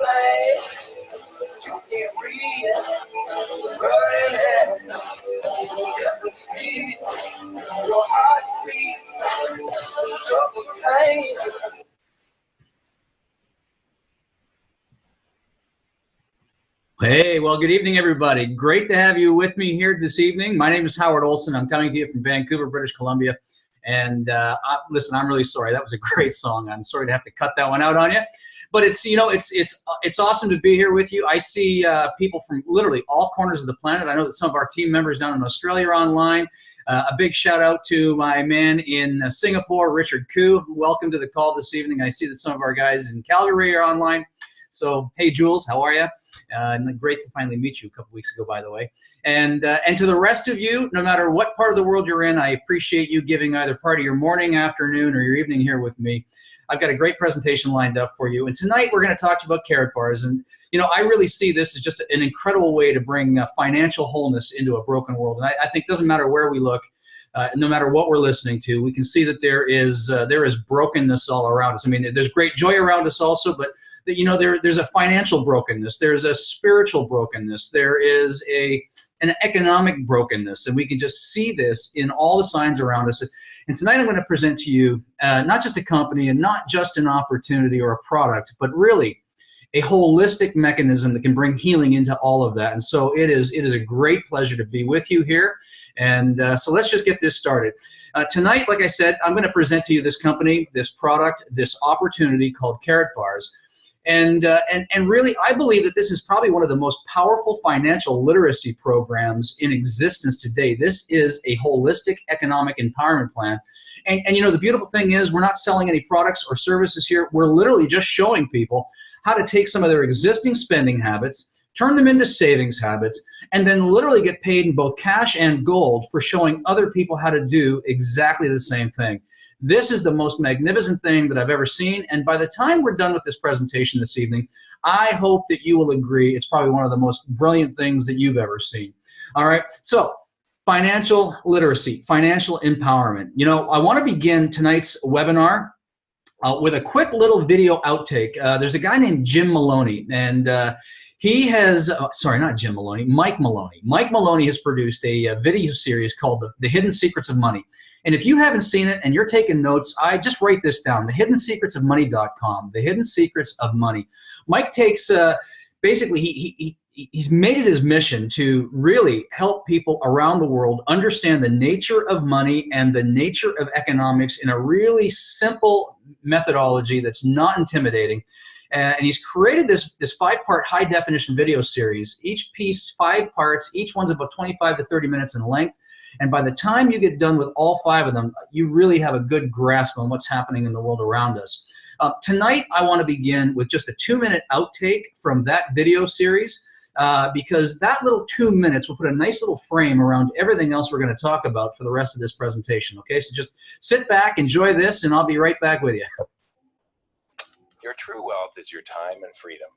say you can't read running at different speed. Your heart beats double time. Hey, well, good evening, everybody. Great to have you with me here this evening. My name is Howard Olson. I'm coming to you from Vancouver, British Columbia. And listen, I'm really sorry. That was a great song. I'm sorry to have to cut that one out on you. But it's, you know, it's awesome to be here with you. I see people from literally all corners of the planet. I know that some of our team members down in Australia are online. A big shout out to my man in Singapore, Richard Koo. Welcome to the call this evening. I see that some of our guys in Calgary are online. So, hey, Jules, how are you? Great to finally meet you a couple weeks ago, by the way. And to the rest of you, no matter what part of the world you're in, I appreciate you giving either part of your morning, afternoon, or your evening here with me. I've got a great presentation lined up for you. And tonight we're going to talk about Karatbars. And, you know, I really see this as just an incredible way to bring financial wholeness into a broken world. And I think it doesn't matter where we look. No matter what we're listening to, we can see that there is brokenness all around us. I mean, there's great joy around us also, but you know, there's a financial brokenness, there's a spiritual brokenness, there is an economic brokenness, and we can just see this in all the signs around us. And tonight I'm going to present to you not just a company and not just an opportunity or a product, but really a holistic mechanism that can bring healing into all of that. And so it is a great pleasure to be with you here. And so let's just get this started. Tonight, like I said, I'm going to present to you this company, this product, this opportunity called Karatbars. And really, I believe that this is probably one of the most powerful financial literacy programs in existence today. This is a holistic economic empowerment plan. And you know, the beautiful thing is we're not selling any products or services here. We're literally just showing people how to take some of their existing spending habits, turn them into savings habits, and then literally get paid in both cash and gold for showing other people how to do exactly the same thing. This is the most magnificent thing that I've ever seen, and by the time we're done with this presentation this evening, I hope that you will agree it's probably one of the most brilliant things that you've ever seen. All right, so financial literacy, financial empowerment. You know, I want to begin tonight's webinar with a quick little video outtake. There's a guy named Jim Maloney, and he has, sorry, not Jim Maloney, Mike Maloney. Mike Maloney has produced a video series called The Hidden Secrets of Money. And if you haven't seen it and you're taking notes, I just write this down, thehiddensecretsofmoney.com, The Hidden Secrets of Money. Mike takes, basically, he's made it his mission to really help people around the world understand the nature of money and the nature of economics in a really simple methodology that's not intimidating. And he's created this 5-part high-definition video series. Each piece, 5 parts. Each one's about 25 to 30 minutes in length. And by the time you get done with all 5 of them, you really have a good grasp on what's happening in the world around us. Tonight, I want to begin with just a 2-minute outtake from that video series because that little 2 minutes will put a nice little frame around everything else we're going to talk about for the rest of this presentation. Okay, so just sit back, enjoy this, and I'll be right back with you. Your true wealth is your time and freedom.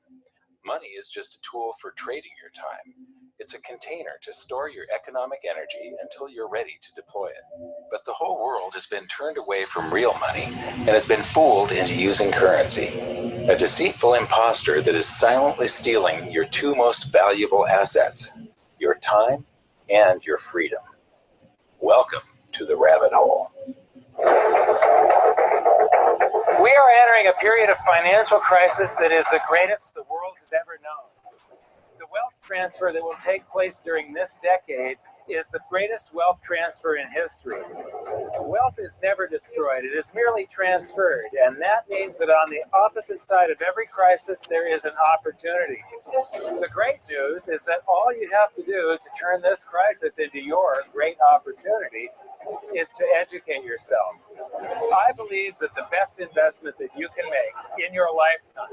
Money is just a tool for trading your time. It's a container to store your economic energy until you're ready to deploy it. But the whole world has been turned away from real money and has been fooled into using currency. A deceitful imposter that is silently stealing your 2 most valuable assets, your time and your freedom. Welcome to the rabbit hole. We are entering a period of financial crisis that is the greatest the world has ever known. The wealth transfer that will take place during this decade is the greatest wealth transfer in history. Wealth is never destroyed, it is merely transferred, and that means that on the opposite side of every crisis there is an opportunity. The great news is that all you have to do to turn this crisis into your great opportunity is to educate yourself. I believe that the best investment that you can make in your lifetime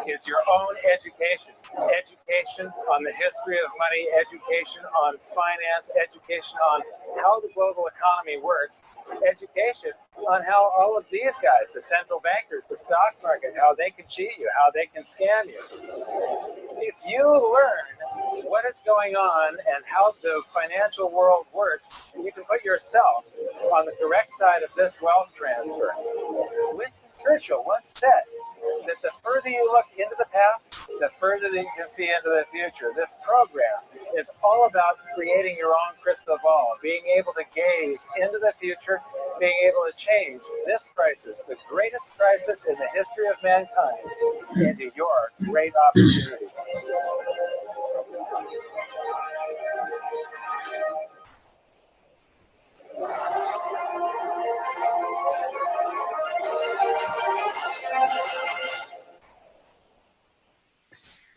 is your own education. Education on the history of money, education on finance, education on how the global economy works, education on how all of these guys, the central bankers, the stock market, how they can cheat you, how they can scam you. If you learn what is going on and how the financial world works, you can put yourself on the correct side of this wealth transfer. Winston Churchill once said that the further you look into the past, the further that you can see into the future. This program is all about creating your own crystal ball, being able to gaze into the future, being able to change this crisis, the greatest crisis in the history of mankind, into your great opportunity.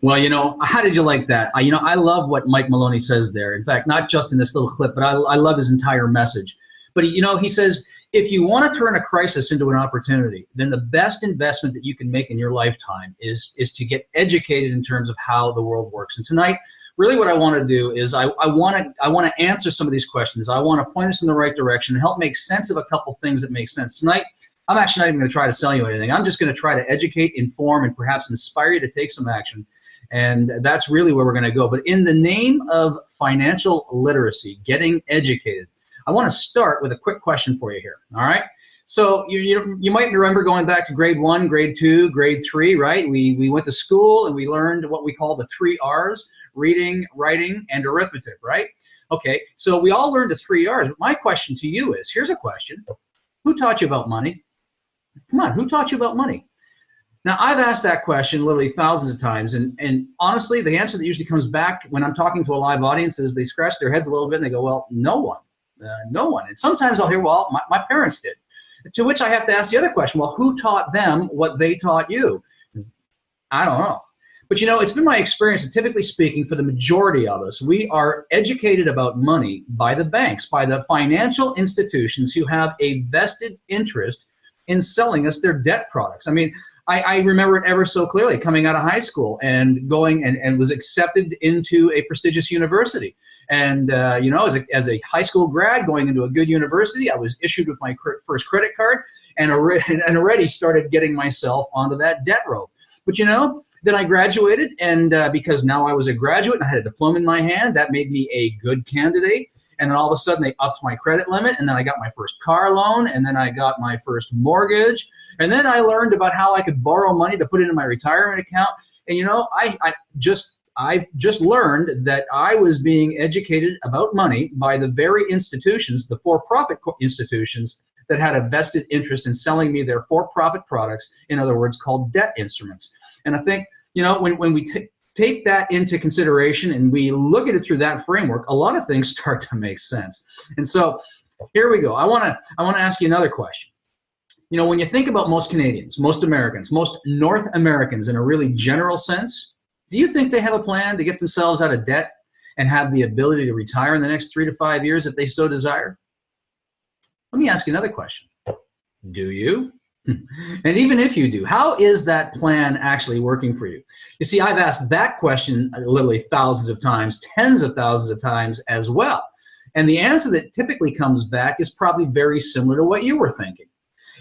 Well, you know, how did you like that? You know, I love what Mike Maloney says there. In fact, not just in this little clip, but I love his entire message. But, you know, he says, if you want to turn a crisis into an opportunity, then the best investment that you can make in your lifetime is to get educated in terms of how the world works. And tonight, really what I want to do is I want to answer some of these questions. I want to point us in the right direction and help make sense of a couple things that make sense. Tonight, I'm actually not even going to try to sell you anything. I'm just going to try to educate, inform, and perhaps inspire you to take some action. And that's really where we're going to go. But in the name of financial literacy, getting educated, I want to start with a quick question for you here. All right. So you might remember going back to grade 1, grade 2, grade 3, right? We went to school and we learned what we call the 3 R's: reading, writing, and arithmetic, right? Okay. So we all learned the 3 R's. But my question to you is, here's a question. Who taught you about money? Come on, who taught you about money? Now, I've asked that question literally thousands of times, and honestly, the answer that usually comes back when I'm talking to a live audience is they scratch their heads a little bit and they go, well, no one. No one. And sometimes I'll hear, well, my parents did. To which I have to ask the other question, well, who taught them what they taught you? I don't know. But you know, it's been my experience that typically speaking, for the majority of us, we are educated about money by the banks, by the financial institutions who have a vested interest in selling us their debt products. I mean, I remember it ever so clearly coming out of high school and going and was accepted into a prestigious university. And, you know, as a high school grad going into a good university, I was issued with my first credit card and already started getting myself onto that debt road. But, you know, then I graduated, and because now I was a graduate and I had a diploma in my hand, that made me a good candidate. And then all of a sudden they upped my credit limit, and then I got my first car loan, and then I got my first mortgage, and then I learned about how I could borrow money to put into my retirement account. And you know, I've just learned that I was being educated about money by the very institutions, the for-profit institutions, that had a vested interest in selling me their for-profit products, in other words, called debt instruments. And I think, you know, when we take that into consideration and we look at it through that framework, a lot of things start to make sense. And so here we go. I want to ask you another question. You know, when you think about most Canadians, most Americans, most North Americans in a really general sense, do you think they have a plan to get themselves out of debt and have the ability to retire in the next 3 to 5 years if they so desire? Let me ask you another question. Do you? And even if you do, how is that plan actually working for you? You see, I've asked that question literally thousands of times, tens of thousands of times as well. And the answer that typically comes back is probably very similar to what you were thinking.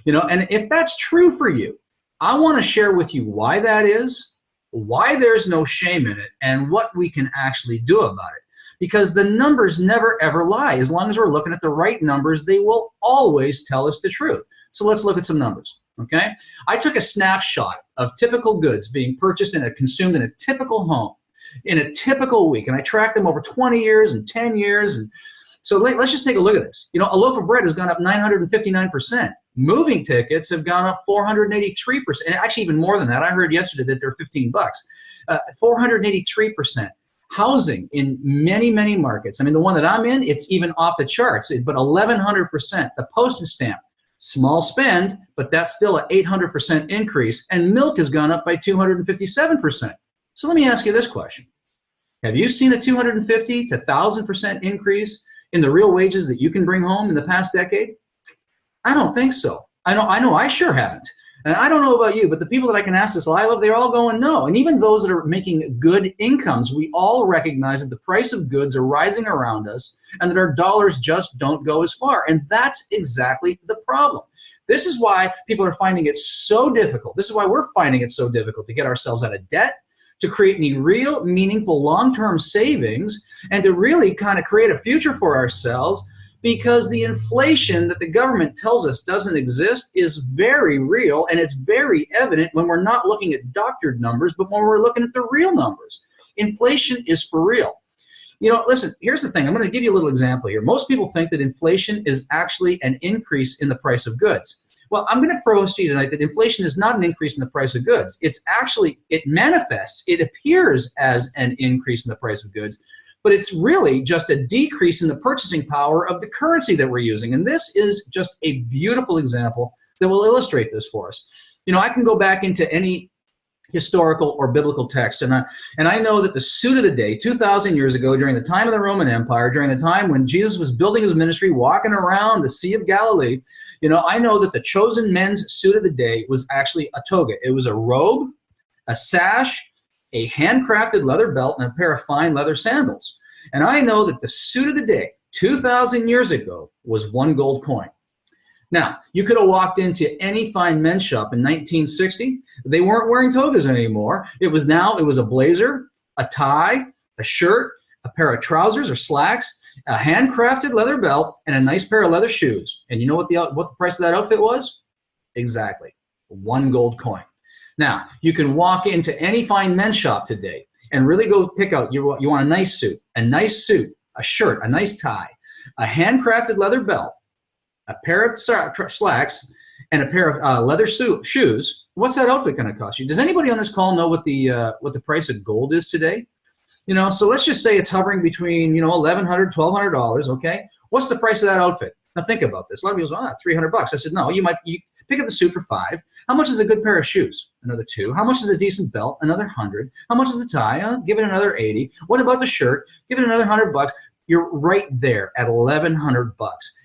You know, and if that's true for you, I want to share with you why that is, why there's no shame in it, and what we can actually do about it. Because the numbers never ever lie. As long as we're looking at the right numbers, they will always tell us the truth. So let's look at some numbers, okay? I took a snapshot of typical goods being purchased and consumed in a typical home in a typical week, and I tracked them over 20 years and 10 years. And so let's just take a look at this. You know, a loaf of bread has gone up 959%. Moving tickets have gone up 483%, and actually even more than that. I heard yesterday that they're $15. 483%. Housing in many, many markets. I mean, the one that I'm in, it's even off the charts, but 1,100%. The postage stamp, small spend, but that's still an 800% increase, and milk has gone up by 257%. So let me ask you this question. Have you seen a 250 to 1,000% increase in the real wages that you can bring home in the past decade? I don't think so. I know I sure haven't. And I don't know about you, but the people that I can ask this live of, they're all going no. And even those that are making good incomes, we all recognize that the price of goods are rising around us and that our dollars just don't go as far. And that's exactly the problem. This is why people are finding it so difficult. This is why we're finding it so difficult to get ourselves out of debt, to create any real, meaningful, long-term savings, and to really kind of create a future for ourselves, because the inflation that the government tells us doesn't exist is very real, and it's very evident when we're not looking at doctored numbers, but when we're looking at the real numbers. Inflation is for real. You know, listen, here's the thing. I'm going to give you a little example here. Most people think that inflation is actually an increase in the price of goods. Well, I'm going to propose to you tonight that inflation is not an increase in the price of goods. It's actually, it manifests, it appears as an increase in the price of goods, but it's really just a decrease in the purchasing power of the currency that we're using. And this is just a beautiful example that will illustrate this for us. You know, I can go back into any historical or biblical text, and I know that the suit of the day, 2,000 years ago, during the time of the Roman Empire, during the time when Jesus was building his ministry, walking around the Sea of Galilee, you know, I know that the chosen men's suit of the day was actually a toga. It was a robe, a sash, a handcrafted leather belt, and a pair of fine leather sandals. And I know that the suit of the day, 2,000 years ago, was one gold coin. Now, you could have walked into any fine men's shop in 1960. They weren't wearing togas anymore. It was a blazer, a tie, a shirt, a pair of trousers or slacks, a handcrafted leather belt, and a nice pair of leather shoes. And you know what the price of that outfit was? Exactly, one gold coin. Now, you can walk into any fine men's shop today and really go pick out, you want a nice suit, a shirt, a nice tie, a handcrafted leather belt, a pair of slacks, and a pair of leather shoes. What's that outfit going to cost you? Does anybody on this call know what the price of gold is today? You know, so let's just say it's hovering between, you know, $1,100, $1,200. Okay, what's the price of that outfit? Now think about this. A lot of people say, $300. I said, no, you pick up the suit for $5. How much is a good pair of shoes? Another $2. How much is a decent belt? Another $100. How much is the tie? Give it another $80. What about the shirt? Give it another $100. You're right there at $1,100.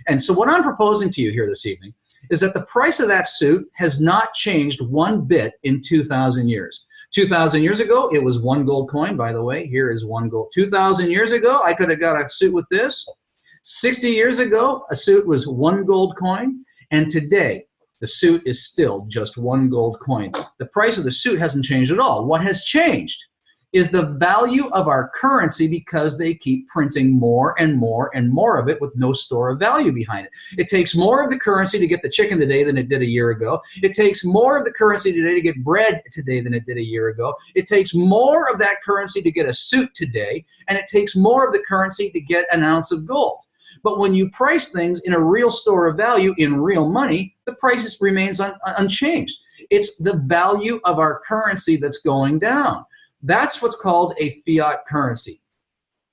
And so what I'm proposing to you here this evening is that the price of that suit has not changed one bit in 2,000 years. 2,000 years ago, it was one gold coin, by the way. Here is one gold. 2,000 years ago, I could have got a suit with this. 60 years ago, a suit was one gold coin. And today, the suit is still just one gold coin. The price of the suit hasn't changed at all. What has changed is the value of our currency, because they keep printing more and more and more of it with no store of value behind it. It takes more of the currency to get the chicken today than it did a year ago. It takes more of the currency today to get bread today than it did a year ago. It takes more of that currency to get a suit today, and it takes more of the currency to get an ounce of gold. But when you price things in a real store of value, in real money, the price remains unchanged. It's the value of our currency that's going down. That's what's called a fiat currency.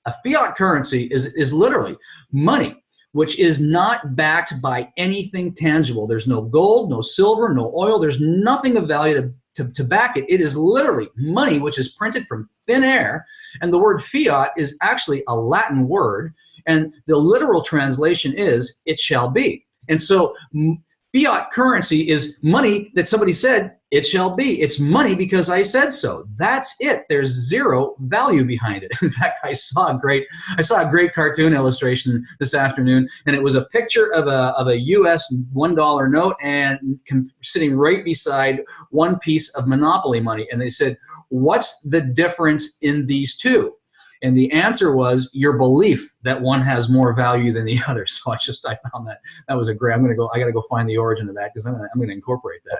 A fiat currency is literally money, which is not backed by anything tangible. There's no gold, no silver, no oil. There's nothing of value to back it. It is literally money, which is printed from thin air. And the word fiat is actually a Latin word. And the literal translation is, it shall be. And so fiat currency is money that somebody said, it shall be. It's money because I said so. That's it. There's zero value behind it. In fact, I saw a great cartoon illustration this afternoon, and it was a picture of a US $1 note and sitting right beside one piece of Monopoly money. And they said, what's the difference in these two? And the answer was your belief that one has more value than the other. So I found that was a great. I got to go find the origin of that, because I'm going to incorporate that.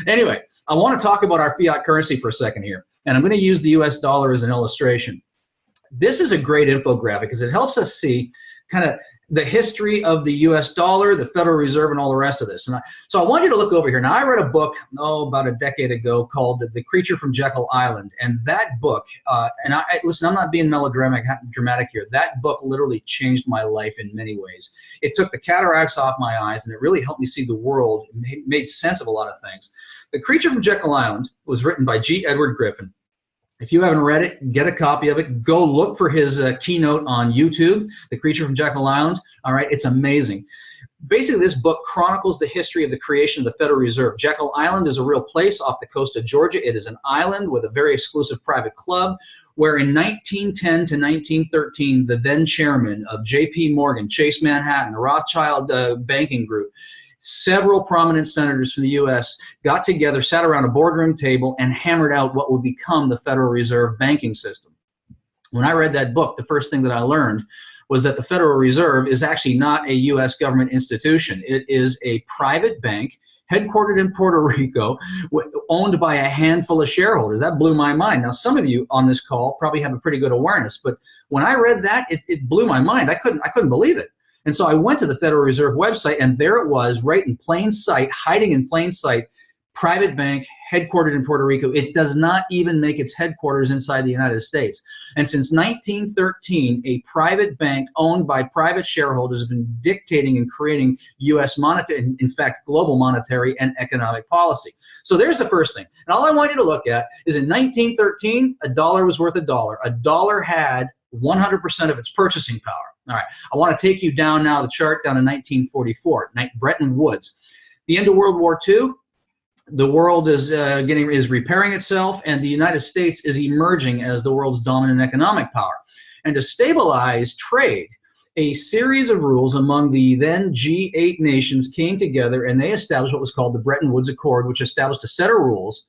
Anyway, I want to talk about our fiat currency for a second here, and I'm going to use the US dollar as an illustration. This is a great infographic because it helps us see kind of the history of the US dollar, the Federal Reserve, and all the rest of this. So I want you to look over here. Now, I read a book, about a decade ago called The Creature from Jekyll Island. And that book, listen, I'm not being melodramatic here. That book literally changed my life in many ways. It took the cataracts off my eyes, and it really helped me see the world. It made sense of a lot of things. The Creature from Jekyll Island was written by G. Edward Griffin. If you haven't read it, get a copy of it. Go look for his keynote on YouTube, The Creature from Jekyll Island. All right, it's amazing. Basically, this book chronicles the history of the creation of the Federal Reserve. Jekyll Island is a real place off the coast of Georgia. It is an island with a very exclusive private club where in 1910 to 1913, the then chairman of J.P. Morgan, Chase Manhattan, the Rothschild banking group, several prominent senators from the U.S. got together, sat around a boardroom table, and hammered out what would become the Federal Reserve banking system. When I read that book, the first thing that I learned was that the Federal Reserve is actually not a U.S. government institution. It is a private bank headquartered in Puerto Rico, owned by a handful of shareholders. That blew my mind. Now, some of you on this call probably have a pretty good awareness, but when I read that, it blew my mind. I couldn't believe it. And so I went to the Federal Reserve website, and there it was, right in plain sight, hiding in plain sight, private bank headquartered in Puerto Rico. It does not even make its headquarters inside the United States. And since 1913, a private bank owned by private shareholders has been dictating and creating U.S. monetary, in fact, global monetary and economic policy. So there's the first thing. And all I want you to look at is in 1913, a dollar was worth a dollar. A dollar had 100% of its purchasing power. All right, I want to take you down now the chart down to 1944, Bretton Woods. The end of World War II, the world is repairing itself, and the United States is emerging as the world's dominant economic power. And to stabilize trade, a series of rules among the then G8 nations came together, and they established what was called the Bretton Woods Accord, which established a set of rules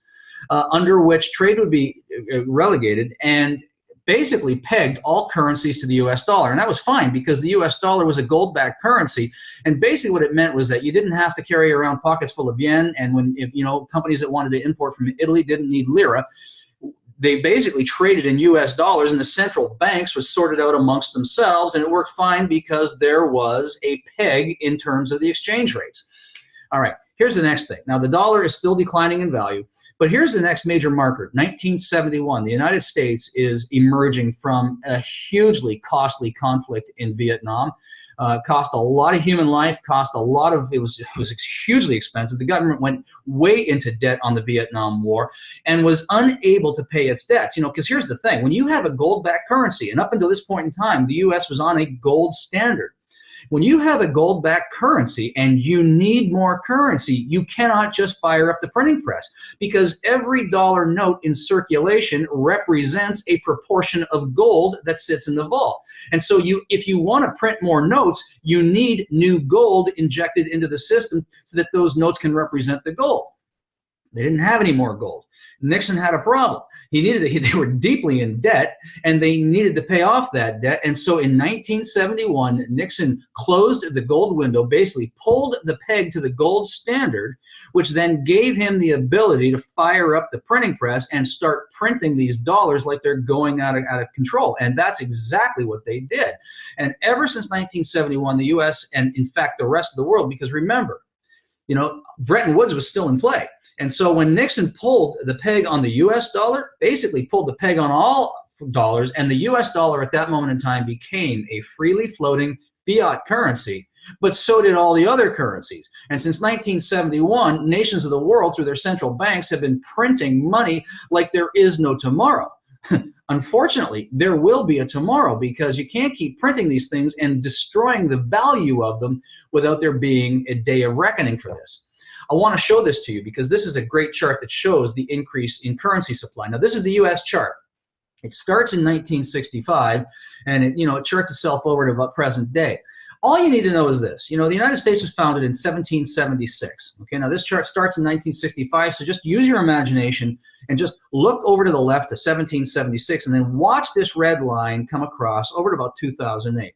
under which trade would be relegated and basically pegged all currencies to the U.S. dollar. And that was fine because the U.S. dollar was a gold-backed currency. And basically what it meant was that you didn't have to carry around pockets full of yen. And if companies that wanted to import from Italy didn't need lira, they basically traded in U.S. dollars, and the central banks was sorted out amongst themselves. And it worked fine because there was a peg in terms of the exchange rates. All right, here's the next thing. Now, the dollar is still declining in value, but here's the next major marker. 1971, the United States is emerging from a hugely costly conflict in Vietnam. Cost a lot of human life, it was hugely expensive. The government went way into debt on the Vietnam War and was unable to pay its debts. Because here's the thing, when you have a gold-backed currency, and up until this point in time, the U.S. was on a gold standard. When you have a gold-backed currency and you need more currency, you cannot just fire up the printing press, because every dollar note in circulation represents a proportion of gold that sits in the vault. And so if you want to print more notes, you need new gold injected into the system so that those notes can represent the gold. They didn't have any more gold. Nixon had a problem. They were deeply in debt, and they needed to pay off that debt. And so in 1971, Nixon closed the gold window, basically pulled the peg to the gold standard, which then gave him the ability to fire up the printing press and start printing these dollars like they're going out of control. And that's exactly what they did. And ever since 1971, the U.S. and, in fact, the rest of the world, because remember, Bretton Woods was still in play. And so when Nixon pulled the peg on the U.S. dollar, basically pulled the peg on all dollars, and the U.S. dollar at that moment in time became a freely floating fiat currency, but so did all the other currencies. And since 1971, nations of the world, through their central banks, have been printing money like there is no tomorrow. Unfortunately, there will be a tomorrow, because you can't keep printing these things and destroying the value of them without there being a day of reckoning for this. I want to show this to you because this is a great chart that shows the increase in currency supply. Now, this is the U.S. chart. It starts in 1965, and it charts itself over to about present day. All you need to know is this. The United States was founded in 1776. Okay, now this chart starts in 1965, so just use your imagination and just look over to the left to 1776, and then watch this red line come across over to about 2008.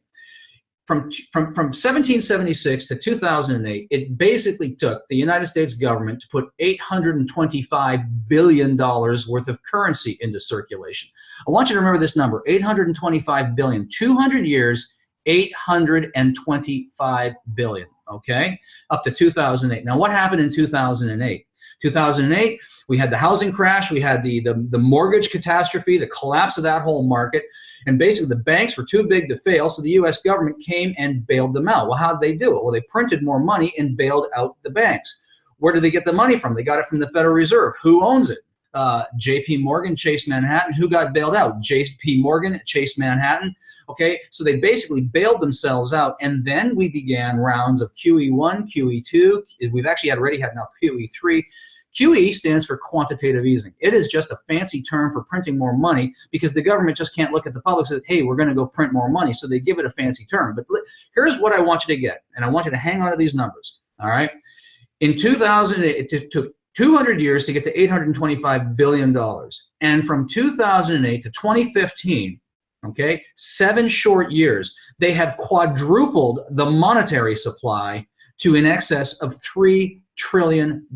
From 1776 to 2008, it basically took the United States government to put $825 billion worth of currency into circulation. I want you to remember this number, $825 billion. 200 years, $825 billion, okay? Up to 2008. Now, what happened in 2008? 2008, we had the housing crash, we had the mortgage catastrophe, the collapse of that whole market, and basically the banks were too big to fail, so the U.S. government came and bailed them out. Well, how did they do it? Well, they printed more money and bailed out the banks. Where did they get the money from? They got it from the Federal Reserve. Who owns it? J.P. Morgan, Chase Manhattan. Who got bailed out? J.P. Morgan, Chase Manhattan. Okay, so they basically bailed themselves out, and then we began rounds of QE1, QE2. We've actually already had now QE3. QE stands for quantitative easing. It is just a fancy term for printing more money, because the government just can't look at the public and say, hey, we're going to go print more money, so they give it a fancy term. But here's what I want you to get, and I want you to hang on to these numbers, all right? In 2008, it took 200 years to get to $825 billion. And from 2008 to 2015, Okay, 7 short years. They have quadrupled the monetary supply to in excess of $3 trillion.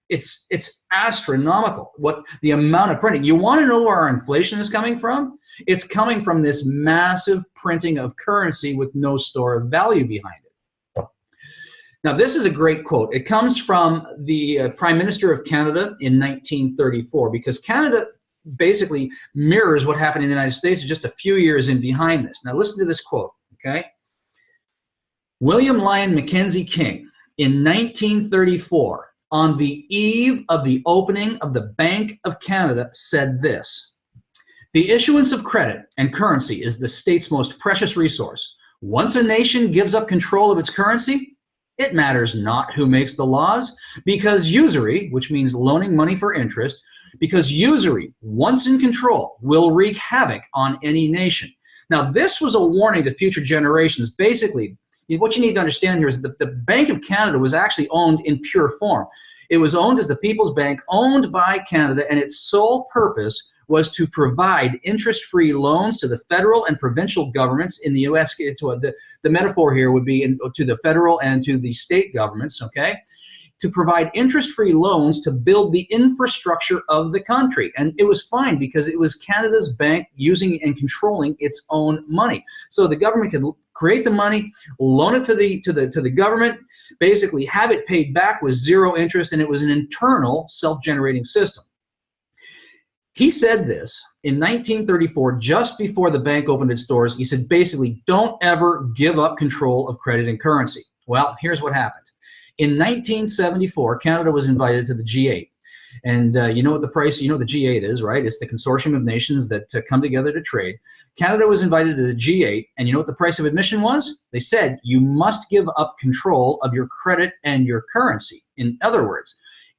It's astronomical what the amount of printing. You want to know where our inflation is coming from? It's coming from this massive printing of currency with no store of value behind it. Now, this is a great quote. It comes from the Prime Minister of Canada in 1934, because Canada basically mirrors what happened in the United States just a few years in behind this. Now, listen to this quote, okay? William Lyon Mackenzie King, in 1934, on the eve of the opening of the Bank of Canada, said this: "The issuance of credit and currency is the state's most precious resource. Once a nation gives up control of its currency, it matters not who makes the laws, because usury, which means loaning money for interest, because usury, once in control, will wreak havoc on any nation." Now, this was a warning to future generations. Basically, what you need to understand here is that the Bank of Canada was actually owned in pure form. It was owned as the People's Bank, owned by Canada, and its sole purpose was to provide interest-free loans to the federal and provincial governments in the U.S. The metaphor here would be to the federal and to the state governments, okay, to provide interest-free loans to build the infrastructure of the country. And it was fine because it was Canada's bank using and controlling its own money. So the government could create the money, loan it to the government, basically have it paid back with zero interest, and it was an internal self-generating system. He said this in 1934, just before the bank opened its doors. He said, basically, don't ever give up control of credit and currency. Well, here's what happened. In 1974, Canada was invited to the G8. And you know what the G8 is, right? It's the consortium of nations that come together to trade. Canada was invited to the G8, and you know what the price of admission was? They said, you must give up control of your credit and your currency. In other words,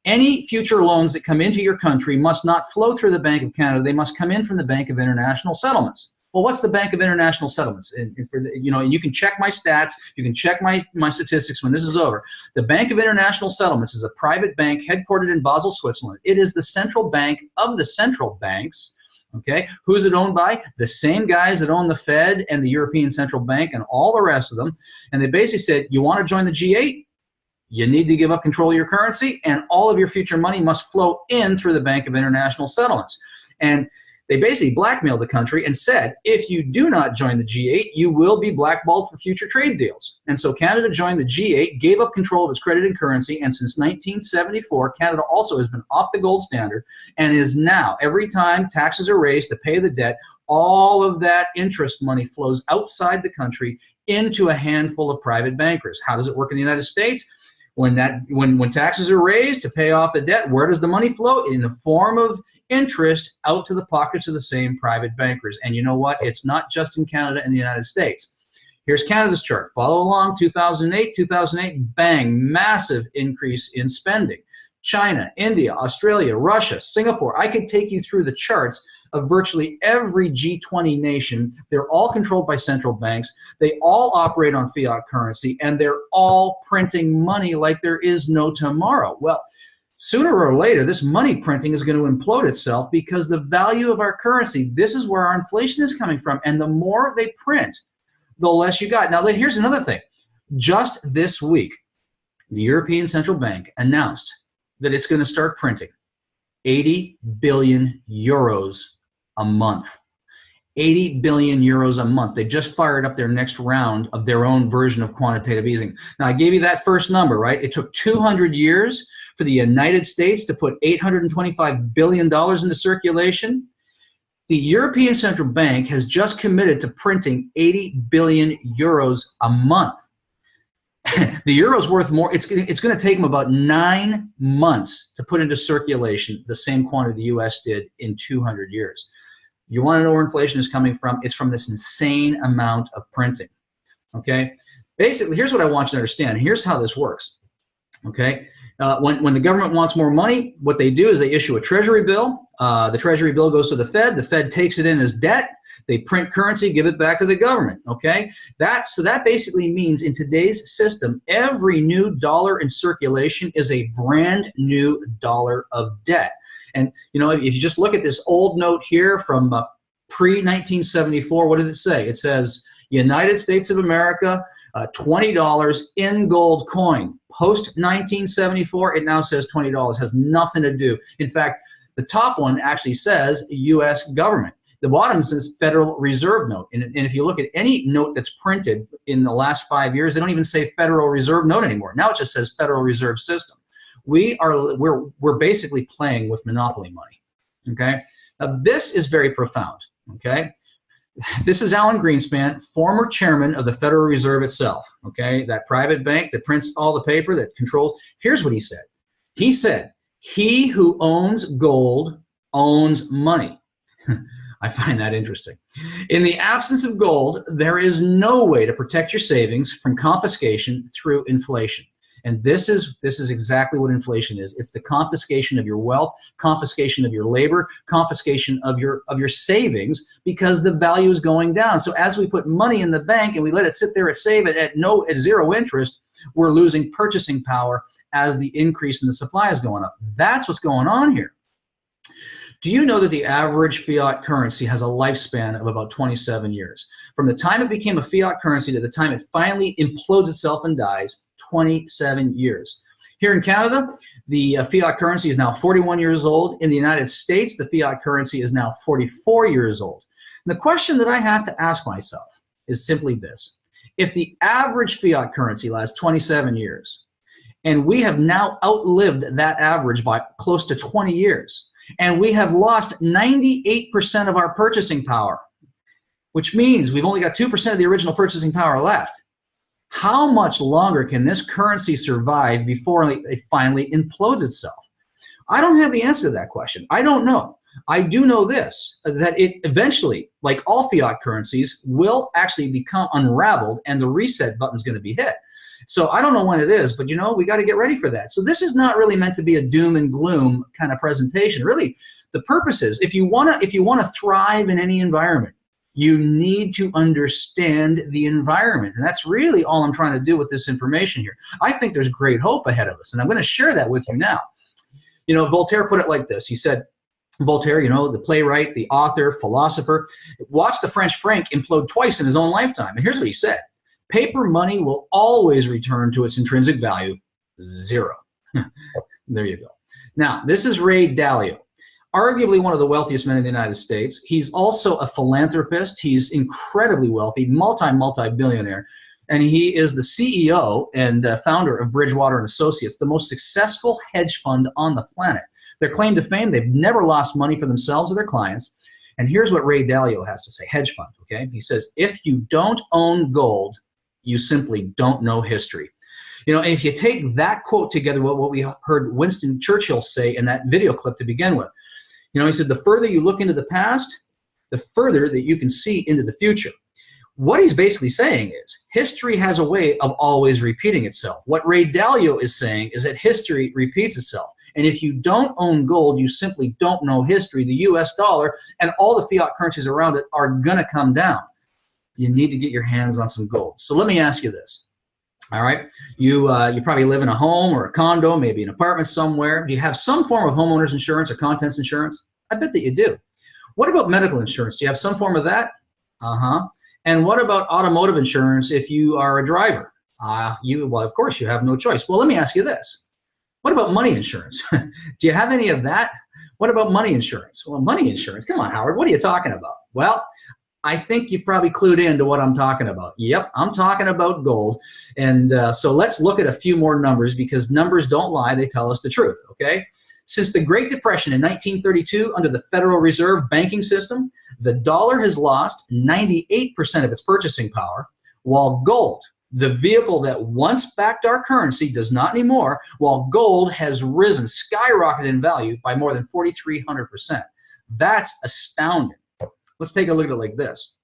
any future loans that come into your country must not flow through the Bank of Canada. They must come in from the Bank of International Settlements. Well, what's the Bank of International Settlements? And you can check my stats. You can check my statistics when this is over. The Bank of International Settlements is a private bank headquartered in Basel, Switzerland. It is the central bank of the central banks. Okay, who's it owned by? The same guys that own the Fed and the European Central Bank and all the rest of them. And they basically said, you want to join the G8? You need to give up control of your currency, and all of your future money must flow in through the Bank of International Settlements. And they basically blackmailed the country and said, if you do not join the G8, you will be blackballed for future trade deals. And so Canada joined the G8, gave up control of its credit and currency, and since 1974, Canada also has been off the gold standard and is now, every time taxes are raised to pay the debt, all of that interest money flows outside the country into a handful of private bankers. How does it work in the United States? When taxes are raised to pay off the debt, where does the money flow? In the form of interest out to the pockets of the same private bankers. And you know what? It's not just in Canada and the United States. Here's Canada's chart. Follow along. 2008, bang, massive increase in spending. China, India, Australia, Russia, Singapore. I could take you through the charts of virtually every G20 nation. They're all controlled by central banks. They all operate on fiat currency, and they're all printing money like there is no tomorrow. Well, sooner or later, this money printing is going to implode itself because the value of our currency, this is where our inflation is coming from. And the more they print, the less you got. Now, here's another thing. Just this week, the European Central Bank announced that it's going to start printing 80 billion euros a month. 80 billion euros a month. They just fired up their next round of their own version of quantitative easing. Now, I gave you that first number, right? It took 200 years for the United States to put $825 billion into circulation. The European Central Bank has just committed to printing 80 billion euros a month. The euro's worth more. It's going to take them about 9 months to put into circulation the same quantity the U.S. did in 200 years. You want to know where inflation is coming from? It's from this insane amount of printing. Okay? Basically, here's what I want you to understand. Here's how this works. Okay? When the government wants more money, what they do is they issue a treasury bill. The treasury bill goes to the Fed. The Fed takes it in as debt. They print currency, give it back to the government, okay? So that basically means in today's system, every new dollar in circulation is a brand new dollar of debt. And, you know, if you just look at this old note here from Pre-1974, what does it say? It says United States of America, $20 in gold coin. Post-1974, it now says $20. Has nothing to do. In fact, the top one actually says U.S. government. The bottom says Federal Reserve note. And if you look at any note that's printed in the last 5 years, they don't even say Federal Reserve note anymore. Now it just says Federal Reserve System. We're basically playing with monopoly money. Okay? Now this is very profound. Okay? This is Alan Greenspan, former chairman of the Federal Reserve itself. Okay? That private bank that prints all the paper, that controls. Here's what he said. He said, "He who owns gold owns money." I find that interesting. In the absence of gold, there is no way to protect your savings from confiscation through inflation. And this is exactly what inflation is. It's the confiscation of your wealth, confiscation of your labor, confiscation of your savings, because the value is going down. So as we put money in the bank and we let it sit there and save it at zero interest, we're losing purchasing power as the increase in the supply is going up. That's what's going on here. Do you know that the average fiat currency has a lifespan of about 27 years? From the time it became a fiat currency to the time it finally implodes itself and dies, 27 years. Here in Canada, the fiat currency is now 41 years old. In the United States, the fiat currency is now 44 years old. And the question that I have to ask myself is simply this. If the average fiat currency lasts 27 years, and we have now outlived that average by close to 20 years, and we have lost 98% of our purchasing power, which means we've only got 2% of the original purchasing power left. How much longer can this currency survive before it finally implodes itself? I don't have the answer to that question. I don't know. I do know this, that it eventually, like all fiat currencies, will actually become unraveled and the reset button is going to be hit. So I don't know when it is, but we got to get ready for that. So this is not really meant to be a doom and gloom kind of presentation. Really, the purpose is if you want to thrive in any environment, you need to understand the environment. And that's really all I'm trying to do with this information here. I think there's great hope ahead of us, and I'm going to share that with you now. Voltaire put it like this. He said, Voltaire, the playwright, the author, philosopher, watched the French franc implode twice in his own lifetime. And here's what he said. Paper money will always return to its intrinsic value, zero. There you go. Now, this is Ray Dalio, arguably one of the wealthiest men in the United States. He's also a philanthropist. He's incredibly wealthy, multi-billionaire. And he is the CEO and founder of Bridgewater & Associates, the most successful hedge fund on the planet. Their claim to fame, they've never lost money for themselves or their clients. And here's what Ray Dalio has to say, hedge fund, okay? He says, if you don't own gold, you simply don't know history. And if you take that quote together with what we heard Winston Churchill say in that video clip to begin with, he said, the further you look into the past, the further that you can see into the future. What he's basically saying is history has a way of always repeating itself. What Ray Dalio is saying is that history repeats itself. And if you don't own gold, you simply don't know history. The US dollar and all the fiat currencies around it are going to come down. You need to get your hands on some gold. So let me ask you this. All right, you probably live in a home or a condo, maybe an apartment somewhere. Do you have some form of homeowners insurance or contents insurance? I bet that you do. What about medical insurance? Do you have some form of that? And what about automotive insurance if you are a driver? Well, of course, you have no choice. Well, let me ask you this. What about money insurance? Do you have any of that? What about money insurance? Well, money insurance, come on, Howard, what are you talking about? Well, I think you've probably clued in to what I'm talking about. Yep, I'm talking about gold. And so let's look at a few more numbers because numbers don't lie, they tell us the truth, okay? Since the Great Depression in 1932, under the Federal Reserve banking system, the dollar has lost 98% of its purchasing power, while gold, the vehicle that once backed our currency, does not anymore, while gold has risen, skyrocketed in value by more than 4,300%. That's astounding. Let's take a look at it like this.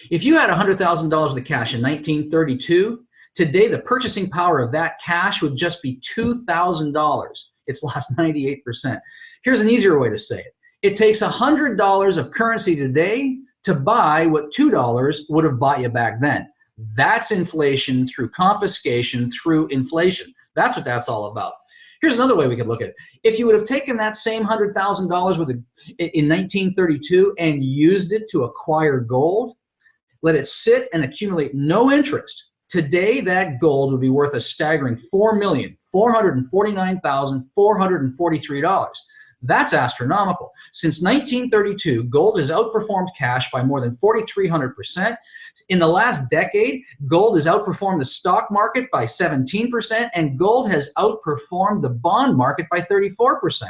If you had $100,000 of cash in 1932, today the purchasing power of that cash would just be $2,000. It's lost 98%. Here's an easier way to say it. It takes $100 of currency today to buy what $2 would have bought you back then. That's inflation through confiscation through inflation. That's what that's all about. Here's another way we could look at it. If you would have taken that same $100,000 in 1932 and used it to acquire gold, let it sit and accumulate no interest, today that gold would be worth a staggering $4,449,443. That's astronomical. Since 1932, gold has outperformed cash by more than 4,300%. In the last decade, gold has outperformed the stock market by 17%, and gold has outperformed the bond market by 34%.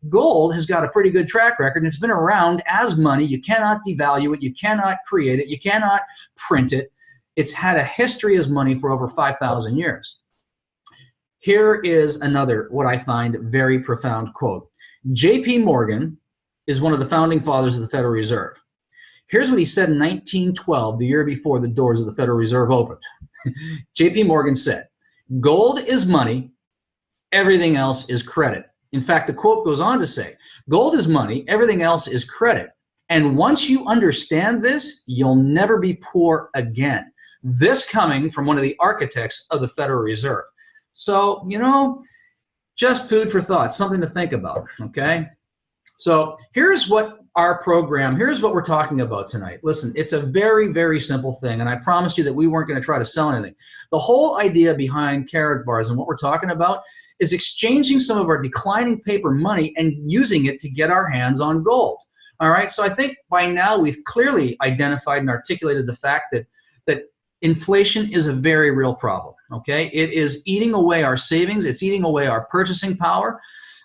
Gold has got a pretty good track record, and it's been around as money. You cannot devalue it. You cannot create it. You cannot print it. It's had a history as money for over 5,000 years. Here is another, what I find very profound quote. J.P. Morgan is one of the founding fathers of the Federal Reserve. Here's what he said in 1912, the year before the doors of the Federal Reserve opened. J.P. Morgan said, "Gold is money, everything else is credit." In fact, the quote goes on to say, "Gold is money, everything else is credit. And once you understand this, you'll never be poor again." This coming from one of the architects of the Federal Reserve. So, you know, just food for thought, something to think about, okay? So here's what our program, here's what we're talking about tonight. Listen, it's a very, very simple thing, and I promised you that we weren't going to try to sell anything. The whole idea behind Karatbars and what we're talking about is exchanging some of our declining paper money and using it to get our hands on gold. All right, so I think by now we've clearly identified and articulated the fact that inflation is a very real problem, okay? It is eating away our savings. It's eating away our purchasing power,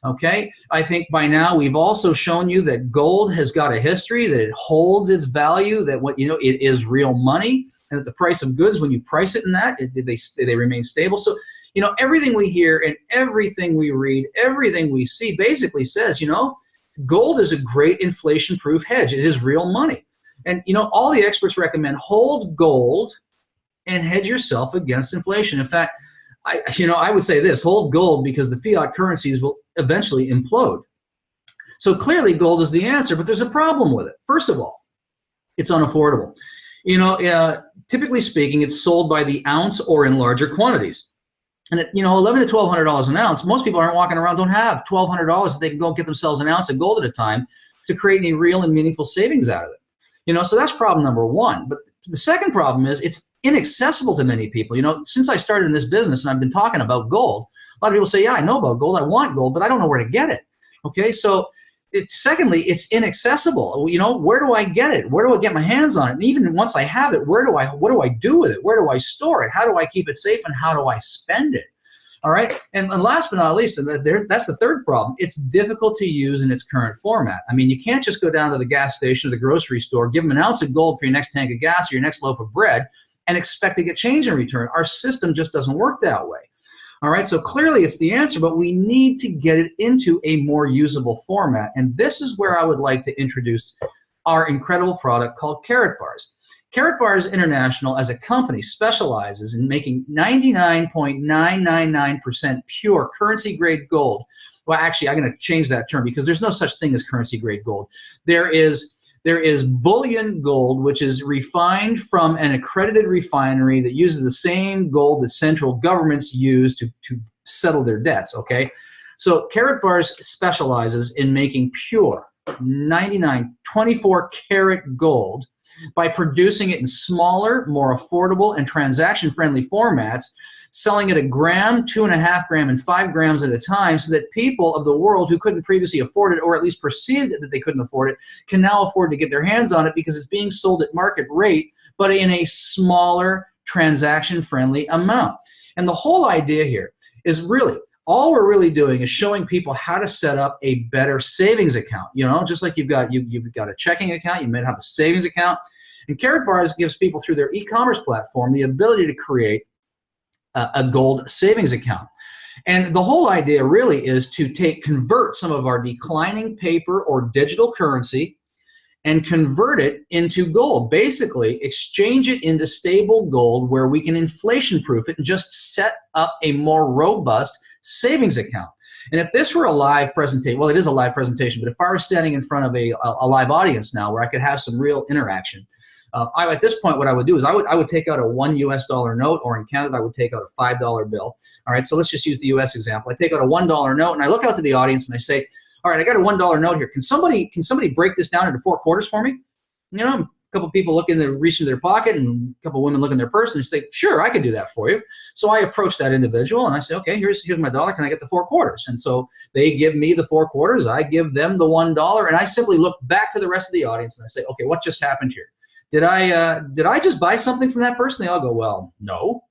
okay? I think by now we've also shown you that gold has got a history, that it holds its value, that it is real money, and that the price of goods, when you price it in that, they remain stable. So, you know, everything we hear and everything we read, everything we see basically says, you know, gold is a great inflation-proof hedge. It is real money. And, you know, all the experts recommend hold gold and hedge yourself against inflation. In fact, I would say this, hold gold because the fiat currencies will eventually implode. So clearly gold is the answer, but there's a problem with it. First of all, it's unaffordable. You know, typically speaking, it's sold by the ounce or in larger quantities. And at, $1,100 to $1,200 an ounce, most people aren't walking around, don't have $1,200 that they can go get themselves an ounce of gold at a time to create any real and meaningful savings out of it. You know, so that's problem number one. But the second problem is it's inaccessible to many people. You know, since I started in this business and I've been talking about gold, a lot of people say, yeah, I know about gold, I want gold, but I don't know where to get it. Okay, so secondly, it's inaccessible. You know, where do I get it? Where do I get my hands on it? And even once I have it, what do I do with it? Where do I store it? How do I keep it safe, and how do I spend it? All right, and last but not least, and that's the third problem, it's difficult to use in its current format. I mean, you can't just go down to the gas station or the grocery store, give them an ounce of gold for your next tank of gas or your next loaf of bread, and expect to get change in return. Our system just doesn't work that way. All right, so clearly it's the answer, but we need to get it into a more usable format, and this is where I would like to introduce our incredible product called Karatbars. Karatbars International as a company specializes in making 99.999% pure currency-grade gold. Well, actually, I'm going to change that term because there's no such thing as currency-grade gold. There is bullion gold, which is refined from an accredited refinery that uses the same gold that central governments use to settle their debts, okay? So Karatbars specializes in making pure 24-karat gold by producing it in smaller, more affordable, and transaction-friendly formats, selling it a gram, 2.5 grams, and 5 grams at a time, so that people of the world who couldn't previously afford it, or at least perceived that they couldn't afford it, can now afford to get their hands on it because it's being sold at market rate, but in a smaller, transaction-friendly amount. And the whole idea here is really, all we're really doing is showing people how to set up a better savings account. You know, just like you've got a checking account, you might have a savings account. And Karatbars gives people through their e-commerce platform the ability to create a gold savings account. And the whole idea really is to convert some of our declining paper or digital currency and convert it into gold. Basically, exchange it into stable gold where we can inflation-proof it and just set up a more robust savings account. And if this were a live presentation, well, it is a live presentation, but if I were standing in front of a live audience now where I could have some real interaction, At this point, what I would do is I would take out a $1 US note, or in Canada, I would take out a $5 bill. All right, so let's just use the US example. I take out a $1 note, and I look out to the audience, and I say, all right, I got a $1 note here. Can somebody break this down into 4 quarters for me? You know, a couple people reach into their pocket, and a couple women look in their purse, and they say, sure, I can do that for you. So I approach that individual, and I say, okay, here's my dollar. Can I get the 4 quarters? And so they give me the 4 quarters. I give them the $1, and I simply look back to the rest of the audience, and I say, okay, what just happened here? Did I just buy something from that person? They all go, well, no.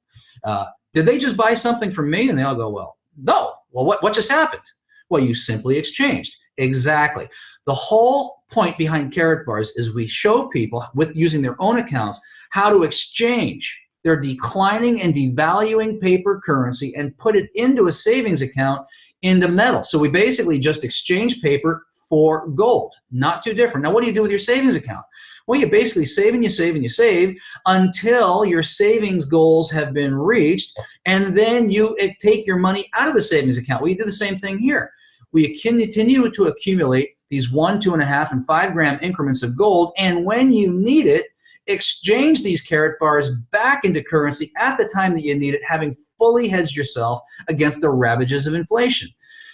Did they just buy something from me? And they all go, well, no. Well, what just happened? Well, you simply exchanged. Exactly. The whole point behind Karatbars is we show people, with using their own accounts, how to exchange their declining and devaluing paper currency and put it into a savings account into metal. So we basically just exchange paper for gold. Not too different. Now, what do you do with your savings account? Well, you basically save and you save and you save until your savings goals have been reached, and then you take your money out of the savings account. We do the same thing here. We continue to accumulate these 1, 2.5, and 5 gram increments of gold, and when you need it, exchange these Karatbars back into currency at the time that you need it, having fully hedged yourself against the ravages of inflation.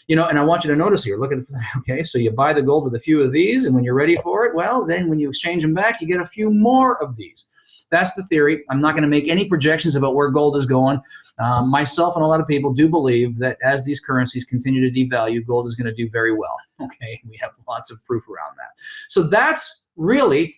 You know, and I want you to notice here, look at the, okay, so you buy the gold with a few of these, and when you're ready for it, well, then when you exchange them back, you get a few more of these. That's the theory. I'm not going to make any projections about where gold is going. Myself and a lot of people do believe that as these currencies continue to devalue, gold is going to do very well. Okay, we have lots of proof around that. So that's really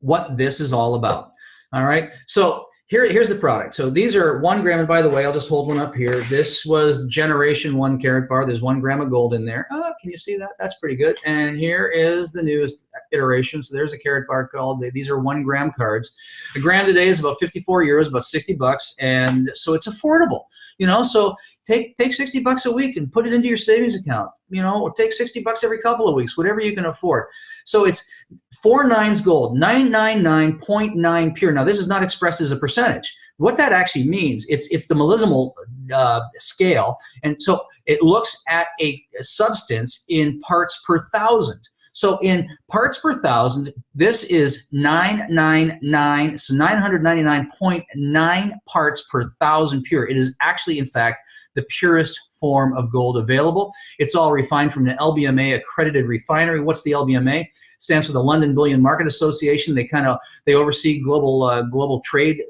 what this is all about. All right, so here's the product. So these are 1 gram, and by the way, I'll just hold one up here. This was Generation 1 Karatbar. There's 1 gram of gold in there. Oh, can you see that? That's pretty good. And here is the newest iteration. So there's a Karatbar called. These are 1 gram cards. A gram today is about 54 euros, about 60 bucks, and so it's affordable. You know, so take 60 bucks a week and put it into your savings account. You know, or take 60 bucks every couple of weeks, whatever you can afford. So it's 4 nines gold, 999.9 pure. Now this is not expressed as a percentage. What that actually means, it's the millesimal scale, and so it looks at a substance in parts per thousand. So in parts per thousand, this is 999, so 999.9 parts per thousand pure. It is actually, in fact, the purest form of gold available. It's all refined from an LBMA accredited refinery. What's the LBMA? Stands for the London Bullion Market Association. They oversee global trade,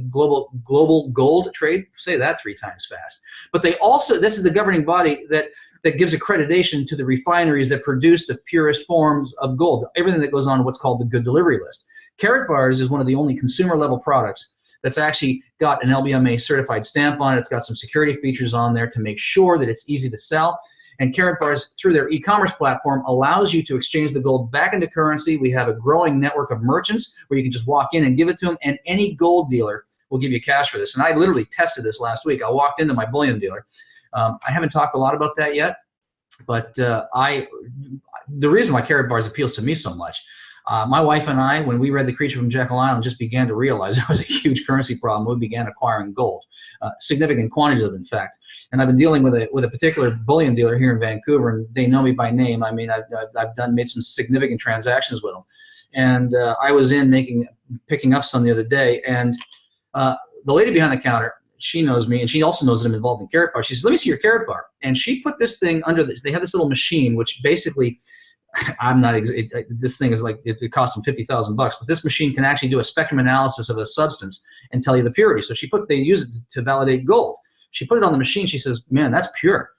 global gold trade. Say that 3 times fast. But they also, this is the governing body that gives accreditation to the refineries that produce the purest forms of gold. Everything that goes on what's called the Good Delivery List. Karatbars is one of the only consumer level products that's actually got an LBMA certified stamp on it. It's got some security features on there to make sure that it's easy to sell. And Karatbars, through their e-commerce platform, allows you to exchange the gold back into currency. We have a growing network of merchants where you can just walk in and give it to them, and any gold dealer will give you cash for this. And I literally tested this last week. I walked into my bullion dealer. I haven't talked a lot about that yet, but the reason why Karatbars appeals to me so much, my wife and I, when we read The Creature from Jekyll Island, just began to realize there was a huge currency problem. We began acquiring gold, significant quantities of it, in fact. And I've been dealing with a particular bullion dealer here in Vancouver, and they know me by name. I mean, I've made some significant transactions with them. And I was picking up some the other day, and the lady behind the counter, she knows me, and she also knows that I'm involved in Karatbar. She says, let me see your Karatbar. And she put this thing under they have this little machine, which basically, this thing is like, it cost them 50,000 bucks, but this machine can actually do a spectrum analysis of a substance and tell you the purity. So they use it to validate gold. She put it on the machine. She says, man, that's pure.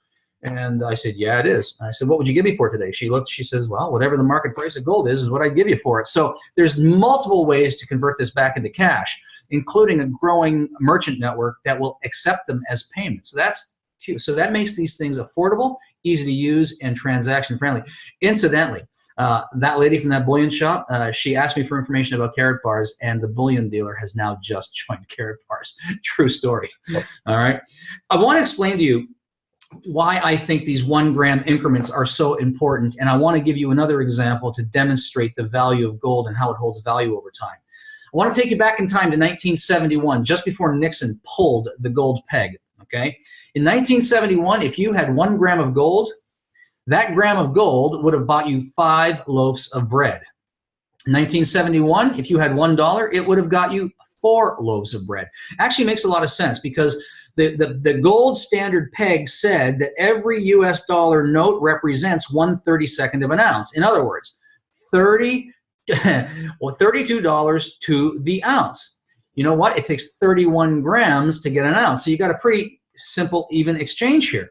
And I said, yeah, it is. I said, what would you give me for today? She looked, she says, well, whatever the market price of gold is what I'd give you for it. So there's multiple ways to convert this back into cash, including a growing merchant network that will accept them as payments. So that makes these things affordable, easy to use, and transaction friendly. Incidentally, that lady from that bullion shop, she asked me for information about Karatbars, and the bullion dealer has now just joined Karatbars. True story. All right. I want to explain to you why I think these 1 gram increments are so important, and I want to give you another example to demonstrate the value of gold and how it holds value over time. I want to take you back in time to 1971, just before Nixon pulled the gold peg. Okay? In 1971, if you had 1 gram of gold, that gram of gold would have bought you 5 loaves of bread. 1971, if you had $1, it would have got you 4 loaves of bread. Actually makes a lot of sense because the gold standard peg said that every US dollar note represents 1/32 of an ounce. In other words, $32 to the ounce. You know what? It takes 31 grams to get an ounce. So you got a pretty simple, even exchange here.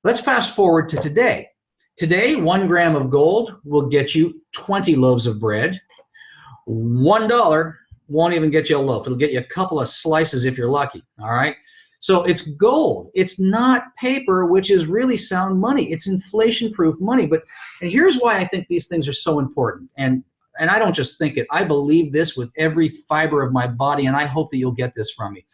Let's fast forward to today. Today, 1 gram of gold will get you 20 loaves of bread. $1 won't even get you a loaf. It'll get you a couple of slices if you're lucky, all right? So it's gold. It's not paper, which is really sound money. It's inflation-proof money. And here's why I think these things are so important. And I don't just think it. I believe this with every fiber of my body, and I hope that you'll get this from me.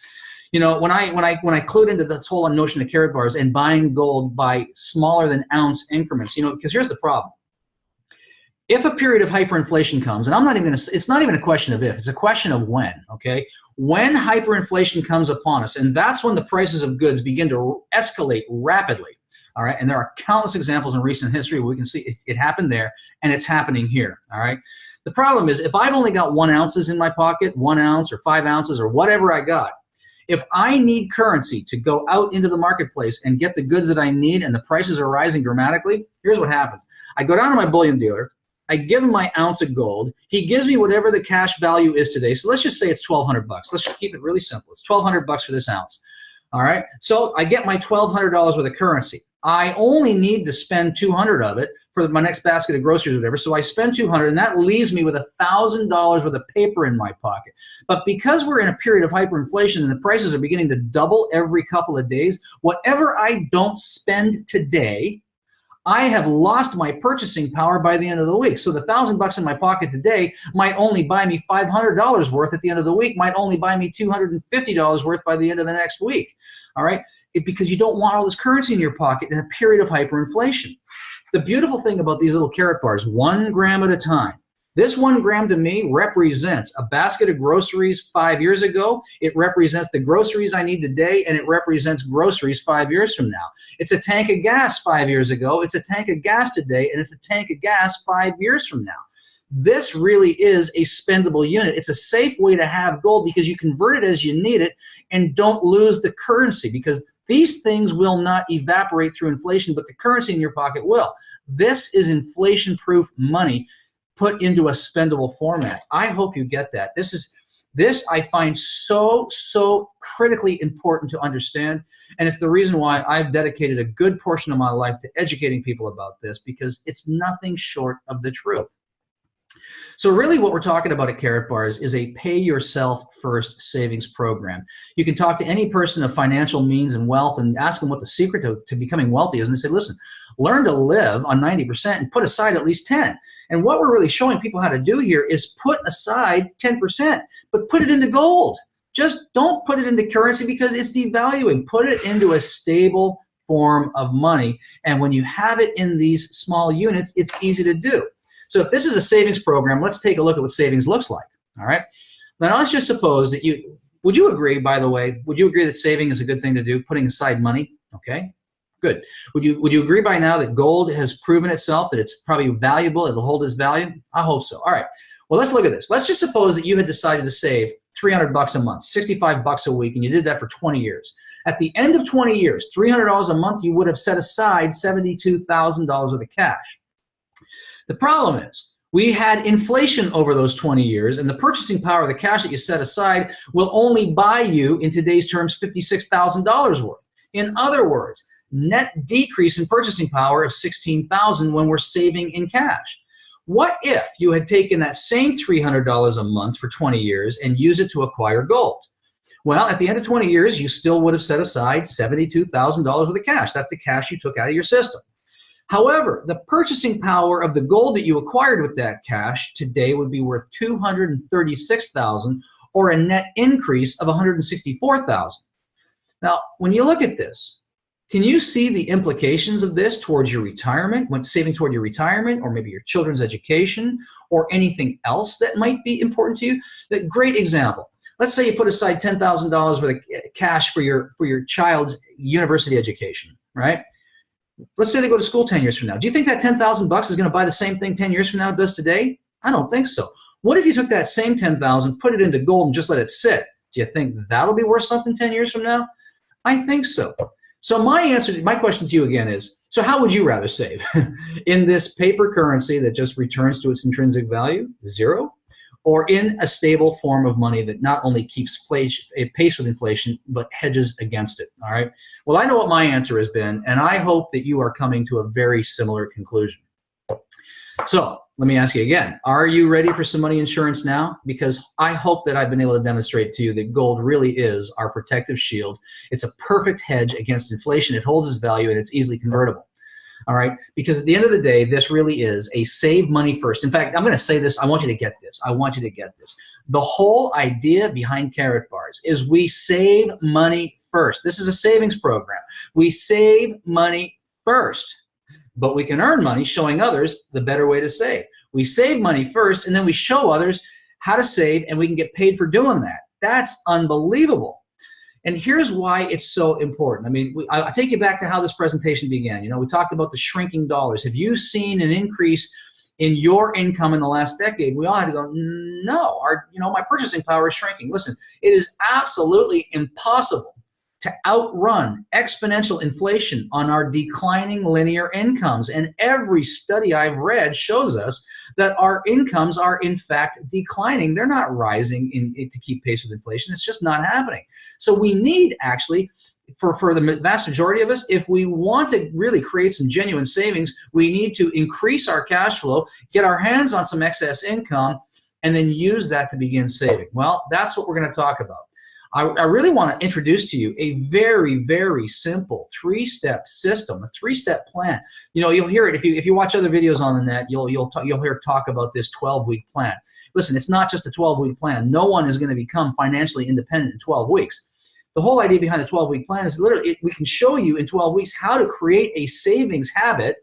You know, when I clued into this whole notion of Karatbars and buying gold by smaller than ounce increments, you know, because here's the problem. If a period of hyperinflation comes, and it's not even a question of if, it's a question of when, okay? When hyperinflation comes upon us, and that's when the prices of goods begin to escalate rapidly, all right? And there are countless examples in recent history where we can see it happened there, and it's happening here, all right? The problem is if I've only got 1 ounces in my pocket, 1 ounce or 5 ounces or whatever I got, if I need currency to go out into the marketplace and get the goods that I need and the prices are rising dramatically, here's what happens. I go down to my bullion dealer, I give him my ounce of gold. He gives me whatever the cash value is today. So let's just say it's $1,200. Let's just keep it really simple. It's $1,200 for this ounce. All right. So I get my $1,200 worth of currency. I only need to spend $200 of it for my next basket of groceries or whatever. So I spend $200, and that leaves me with $1,000 worth of paper in my pocket. But because we're in a period of hyperinflation and the prices are beginning to double every couple of days, whatever I don't spend today, I have lost my purchasing power by the end of the week. So the $1,000 in my pocket today might only buy me $500 worth at the end of the week, might only buy me $250 worth by the end of the next week. All right? Because you don't want all this currency in your pocket in a period of hyperinflation. The beautiful thing about these little Karatbars, 1 gram at a time. This 1 gram to me represents a basket of groceries 5 years ago. It represents the groceries I need today, and it represents groceries 5 years from now. It's a tank of gas 5 years ago. It's a tank of gas today, and it's a tank of gas 5 years from now. This really is a spendable unit. It's a safe way to have gold because you convert it as you need it and don't lose the currency, because these things will not evaporate through inflation, but the currency in your pocket will. This is inflation-proof money put into a spendable format. I hope you get that. This I find so critically important to understand, and it's the reason why I've dedicated a good portion of my life to educating people about this, because it's nothing short of the truth. So really what we're talking about at Karatbars is a pay yourself first savings program. You can talk to any person of financial means and wealth and ask them what the secret to becoming wealthy is, and they say, listen, learn to live on 90% and put aside at least 10. And what we're really showing people how to do here is put aside 10%, but put it into gold. Just don't put it into currency because it's devaluing. Put it into a stable form of money. And when you have it in these small units, it's easy to do. So if this is a savings program, let's take a look at what savings looks like, all right? Now let's just suppose that would you agree, by the way, would you agree that saving is a good thing to do, putting aside money, okay? Good. Would you agree by now that gold has proven itself, that it's probably valuable, it'll hold its value? I hope so. All right. Well, let's look at this. Let's just suppose that you had decided to save $300 a month, $65 a week, and you did that for 20 years. At the end of 20 years, $300 a month, you would have set aside $72,000 worth of cash. The problem is, we had inflation over those 20 years, and the purchasing power of the cash that you set aside will only buy you, in today's terms, $56,000 worth. In other words, net decrease in purchasing power of $16,000 when we're saving in cash. What if you had taken that same $300 a month for 20 years and used it to acquire gold? Well, at the end of 20 years, you still would have set aside $72,000 worth of cash. That's the cash you took out of your system. However, the purchasing power of the gold that you acquired with that cash today would be worth $236,000, or a net increase of $164,000. Now, when you look at this, can you see the implications of this towards your retirement, when saving toward your retirement, or maybe your children's education, or anything else that might be important to you? A great example. Let's say you put aside $10,000 worth of cash for your child's university education, right? Let's say they go to school 10 years from now. Do you think that $10,000 is going to buy the same thing 10 years from now it does today? I don't think so. What if you took that same 10,000, put it into gold, and just let it sit? Do you think that'll be worth something 10 years from now? I think so. So my question to you again is, so how would you rather save? In this paper currency that just returns to its intrinsic value, 0? Or in a stable form of money that not only keeps pace with inflation, but hedges against it, all right? Well, I know what my answer has been, and I hope that you are coming to a very similar conclusion. So let me ask you again, are you ready for some money insurance now? Because I hope that I've been able to demonstrate to you that gold really is our protective shield. It's a perfect hedge against inflation. It holds its value, and it's easily convertible. All right, because at the end of the day, this really is a save money first. In fact, I'm going to say this. I want you to get this. I want you to get this. The whole idea behind Karatbars is we save money first. This is a savings program. We save money first, but we can earn money showing others the better way to save. We save money first, and then we show others how to save, and we can get paid for doing that. That's unbelievable. And here's why it's so important. I mean, I'll take you back to how this presentation began. You know, we talked about the shrinking dollars. Have you seen an increase in your income in the last decade? We all had to go, no, my purchasing power is shrinking. Listen, it is absolutely impossible to outrun exponential inflation on our declining linear incomes. And every study I've read shows us that our incomes are in fact declining. They're not rising to keep pace with inflation. It's just not happening. So we need actually, for the vast majority of us, if we want to really create some genuine savings, we need to increase our cash flow, get our hands on some excess income, and then use that to begin saving. Well, that's what we're going to talk about. I really want to introduce to you a very, very simple 3-step system, a 3-step plan. You know, you'll hear it if you watch other videos on the net. You'll hear talk about this 12-week plan. Listen, it's not just a 12-week plan. No one is going to become financially independent in 12 weeks. The whole idea behind the 12-week plan is literally we can show you in 12 weeks how to create a savings habit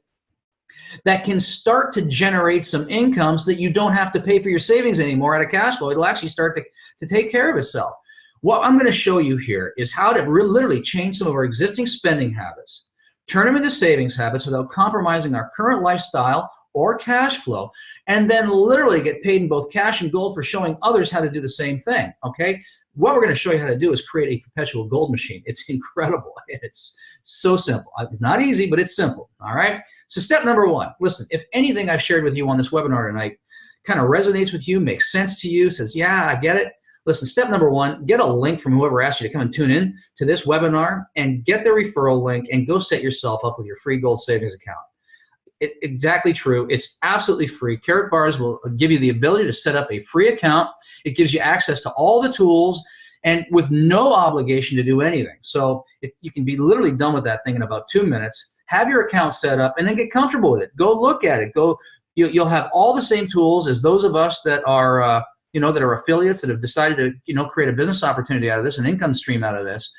that can start to generate some income so that you don't have to pay for your savings anymore out of cash flow. It'll actually start to take care of itself. What I'm going to show you here is how to literally change some of our existing spending habits, turn them into savings habits without compromising our current lifestyle or cash flow, and then literally get paid in both cash and gold for showing others how to do the same thing, okay? What we're going to show you how to do is create a perpetual gold machine. It's incredible. It's so simple. It's not easy, but it's simple, all right? So step number 1, listen, if anything I've shared with you on this webinar tonight kind of resonates with you, makes sense to you, says, yeah, I get it, listen, step number 1, get a link from whoever asked you to come and tune in to this webinar and get the referral link and go set yourself up with your free gold savings account. Exactly true. It's absolutely free. Karatbars will give you the ability to set up a free account. It gives you access to all the tools and with no obligation to do anything. So you can be literally done with that thing in about 2 minutes. Have your account set up and then get comfortable with it. Go look at it. You'll have all the same tools as those of us that are that are affiliates that have decided to, create a business opportunity out of this, an income stream out of this.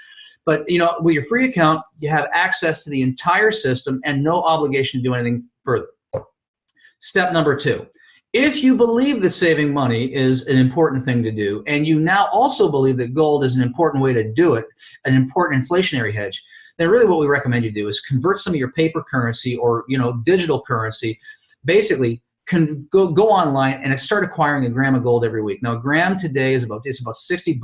But, with your free account, you have access to the entire system and no obligation to do anything further. Step number 2, if you believe that saving money is an important thing to do, and you now also believe that gold is an important way to do it, an important inflationary hedge, then really what we recommend you do is convert some of your paper currency or, digital currency, basically can go online and start acquiring a gram of gold every week. Now, a gram today is about $60.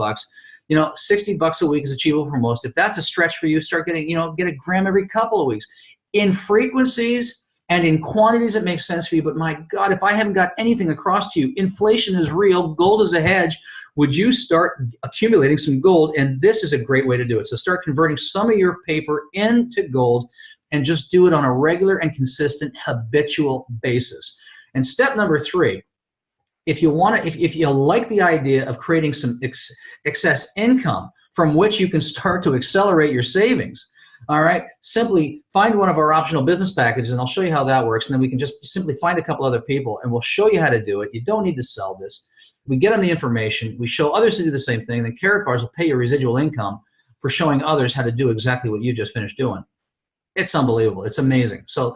$60 a week is achievable for most. If that's a stretch for you, start getting, get a gram every couple of weeks. In frequencies and in quantities that make sense for you, but my God, if I haven't got anything across to you, inflation is real, gold is a hedge, would you start accumulating some gold? And this is a great way to do it. So start converting some of your paper into gold and just do it on a regular and consistent habitual basis. And step number 3, if you like the idea of creating some excess income from which you can start to accelerate your savings, all right, simply find one of our optional business packages and I'll show you how that works. And then we can just simply find a couple other people and we'll show you how to do it. You don't need to sell this. We get them the information. We show others to do the same thing. Then Karatbars will pay you residual income for showing others how to do exactly what you just finished doing. It's unbelievable. It's amazing. So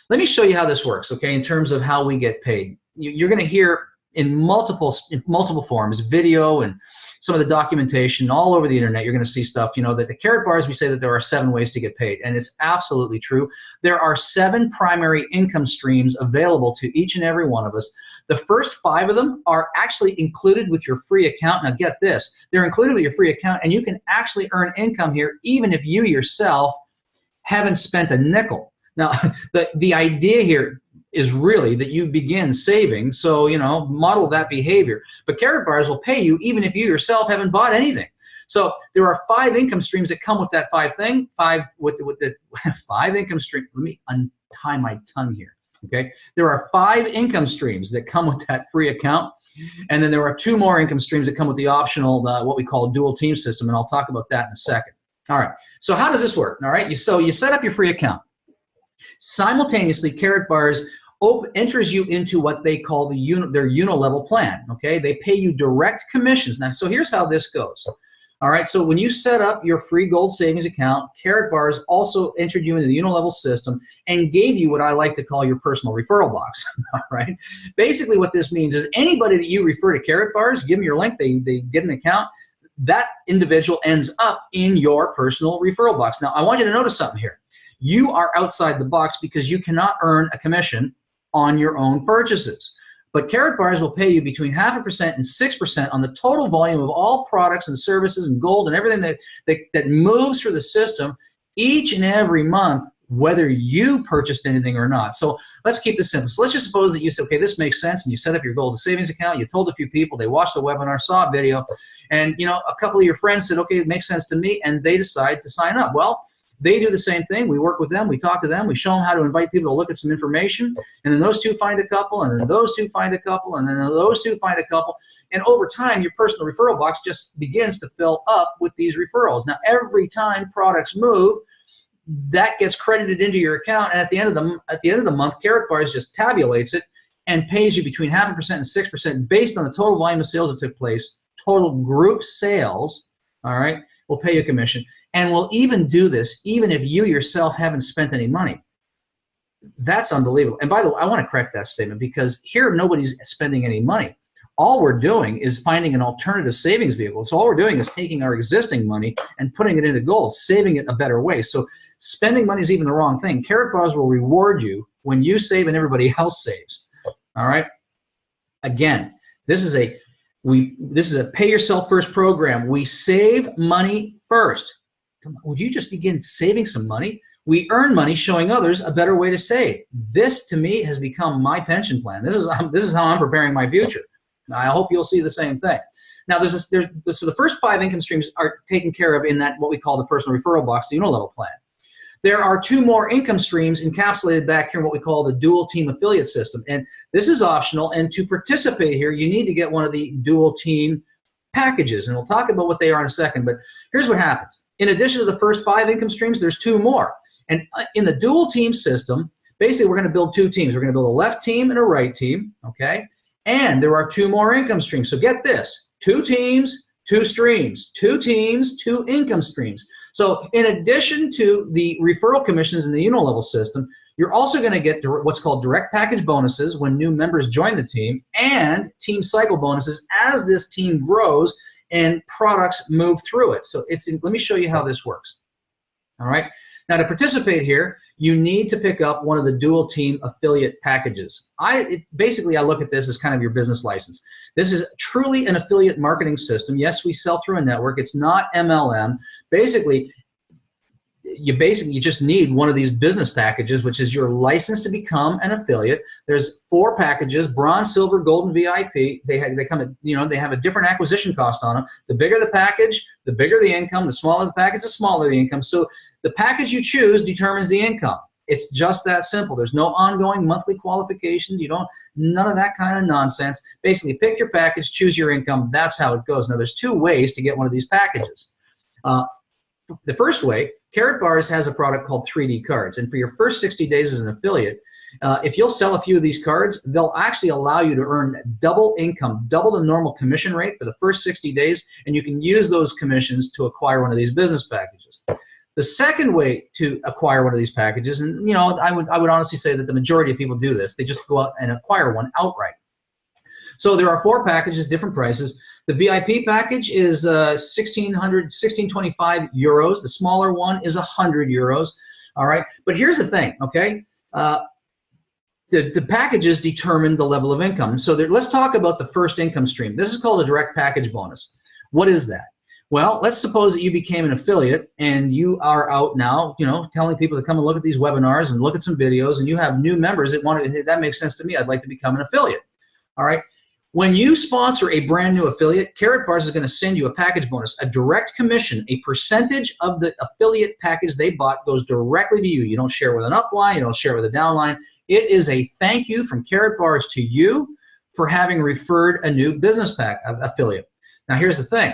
let me show you how this works, okay, in terms of how we get paid. You're going to hear in multiple forms, video and some of the documentation all over the internet. You're going to see stuff, you know, that the Karatbars, we say that there are 7 ways to get paid, and it's absolutely true. There are 7 primary income streams available to each and every one of us. The first 5 of them are actually included with your free account. Now get this, they're included with your free account, and you can actually earn income here even if you yourself haven't spent a nickel. Now, the idea here is really that you begin saving, so, you know, model that behavior. But Karatbars will pay you even if you yourself haven't bought anything. So there are 5 income streams that come with that 5 income stream. Let me untie my tongue here. Okay, there are 5 income streams that come with that free account, and then there are 2 more income streams that come with the optional, what we call dual team system, and I'll talk about that in a second. All right, so how does this work? All right, so you set up your free account. Simultaneously, Karatbars enters you into what they call their uni-level plan. Okay, they pay you direct commissions. Now, so here's how this goes. All right, so when you set up your free gold savings account, Karatbars also entered you into the uni-level system and gave you what I like to call your personal referral box. All right, basically what this means is anybody that you refer to Karatbars, give them your link, they get an account, that individual ends up in your personal referral box. Now, I want you to notice something here. You are outside the box because you cannot earn a commission on your own purchases. But Karatbars will pay you between 0.5% and 6% on the total volume of all products and services and gold and everything that moves through the system each and every month, whether you purchased anything or not. So let's keep this simple. So let's just suppose that you said, okay, this makes sense, and you set up your gold savings account, you told a few people, they watched the webinar, saw a video, and, you know, a couple of your friends said, okay, it makes sense to me, and they decide to sign up. Well, they do the same thing. We work with them. We talk to them. We show them how to invite people to look at some information. And then those 2 find a couple. And then those 2 find a couple. And then those 2 find a couple. And over time, your personal referral box just begins to fill up with these referrals. Now, every time products move, that gets credited into your account. And at the end of the month, Karatbars just tabulates it and pays you between 0.5% and 6% based on the total volume of sales that took place. Total group sales, all right, will pay you a commission. And we'll even do this even if you yourself haven't spent any money. That's unbelievable. And by the way, I want to correct that statement, because here nobody's spending any money. All we're doing is finding an alternative savings vehicle. So all we're doing is taking our existing money and putting it into gold, saving it a better way. So spending money is even the wrong thing. Karatbars will reward you when you save and everybody else saves. All right? Again, this is a pay yourself first program. We save money first. Come on, would you just begin saving some money? We earn money showing others a better way to save. This, to me, has become my pension plan. This is how I'm preparing my future. I hope you'll see the same thing. Now, so the first 5 income streams are taken care of in that what we call the personal referral box, the uni-level plan. There are 2 more income streams encapsulated back here in what we call the dual team affiliate system. And this is optional. And to participate here, you need to get one of the dual team packages. And we'll talk about what they are in a second. But here's what happens. In addition to the first 5 income streams, there's 2 more. And in the dual team system, basically we're going to build 2 teams. We're going to build a left team and a right team, okay? And there are 2 more income streams. So get this, 2 teams, 2 streams, 2 teams, 2 income streams. So in addition to the referral commissions in the uni-level system, you're also going to get what's called direct package bonuses when new members join the team, and team cycle bonuses as this team grows and products move through it. So let me show you how this works. All right. Now, to participate here, you need to pick up one of the dual team affiliate packages. Basically, I look at this as kind of your business license. This is truly an affiliate marketing system. Yes, we sell through a network. It's not MLM. Basically, you just need one of these business packages, which is your license to become an affiliate. There's 4 packages: bronze, silver, gold, and VIP. They have a different acquisition cost on them. The bigger the package, the bigger the income. The smaller the package, the smaller the income. So the package you choose determines the income. It's just that simple. There's no ongoing monthly qualifications. None of that kind of nonsense. Basically, pick your package, choose your income. That's how it goes. Now, there's 2 ways to get one of these packages. The first way, Karatbars has a product called 3D cards, and for your first 60 days as an affiliate, if you'll sell a few of these cards, they'll actually allow you to earn double income, double the normal commission rate for the first 60 days, and you can use those commissions to acquire one of these business packages. The second way to acquire one of these packages, and I would honestly say that the majority of people do this, they just go out and acquire one outright. So there are 4 packages, different prices. The VIP package is 1625 euros. The smaller one is 100 euros. All right. But here's the thing, okay? The packages determine the level of income. So let's talk about the first income stream. This is called a direct package bonus. What is that? Well, let's suppose that you became an affiliate and you are out now, telling people to come and look at these webinars and look at some videos, and you have new members that want to, hey, that makes sense to me, I'd like to become an affiliate. All right. When you sponsor a brand new affiliate, Karatbars is going to send you a package bonus, a direct commission. A percentage of the affiliate package they bought goes directly to you. You don't share with an upline, you don't share with a downline. It is a thank you from Karatbars to you for having referred a new business affiliate. Now here's the thing.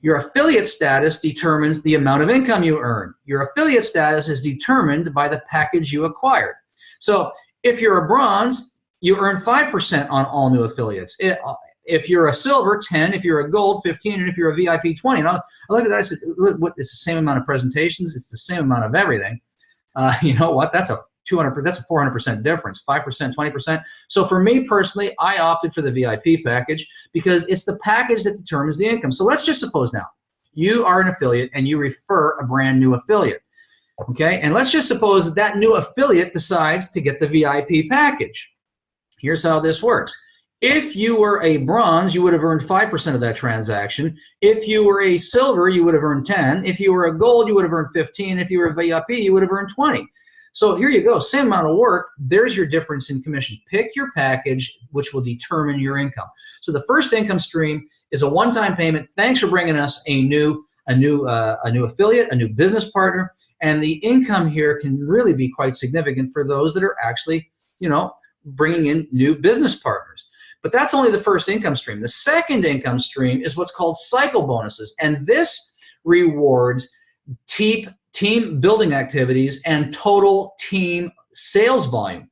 Your affiliate status determines the amount of income you earn. Your affiliate status is determined by the package you acquired. So if you're a bronze, you earn 5% on all new affiliates. If you're a silver, 10. If you're a gold, 15. And if you're a VIP, 20. And I looked at that, I said, look, it's the same amount of presentations. It's the same amount of everything. You know what? That's a 400% difference, 5%, 20%. So for me personally, I opted for the VIP package because it's the package that determines the income. So let's just suppose now you are an affiliate and you refer a brand new affiliate. Okay, and let's just suppose that that new affiliate decides to get the VIP package. Here's how this works. If you were a bronze, you would have earned 5% of that transaction. If you were a silver, you would have earned 10. If you were a gold, you would have earned 15. If you were a VIP, you would have earned 20. So here you go, same amount of work, there's your difference in commission. Pick your package, which will determine your income. So the first income stream is a one-time payment. Thanks for bringing us a new affiliate, a new business partner, and the income here can really be quite significant for those that are actually, bringing in new business partners. But that's only the first income stream. The second income stream is what's called cycle bonuses, and this rewards team building activities and total team sales volume.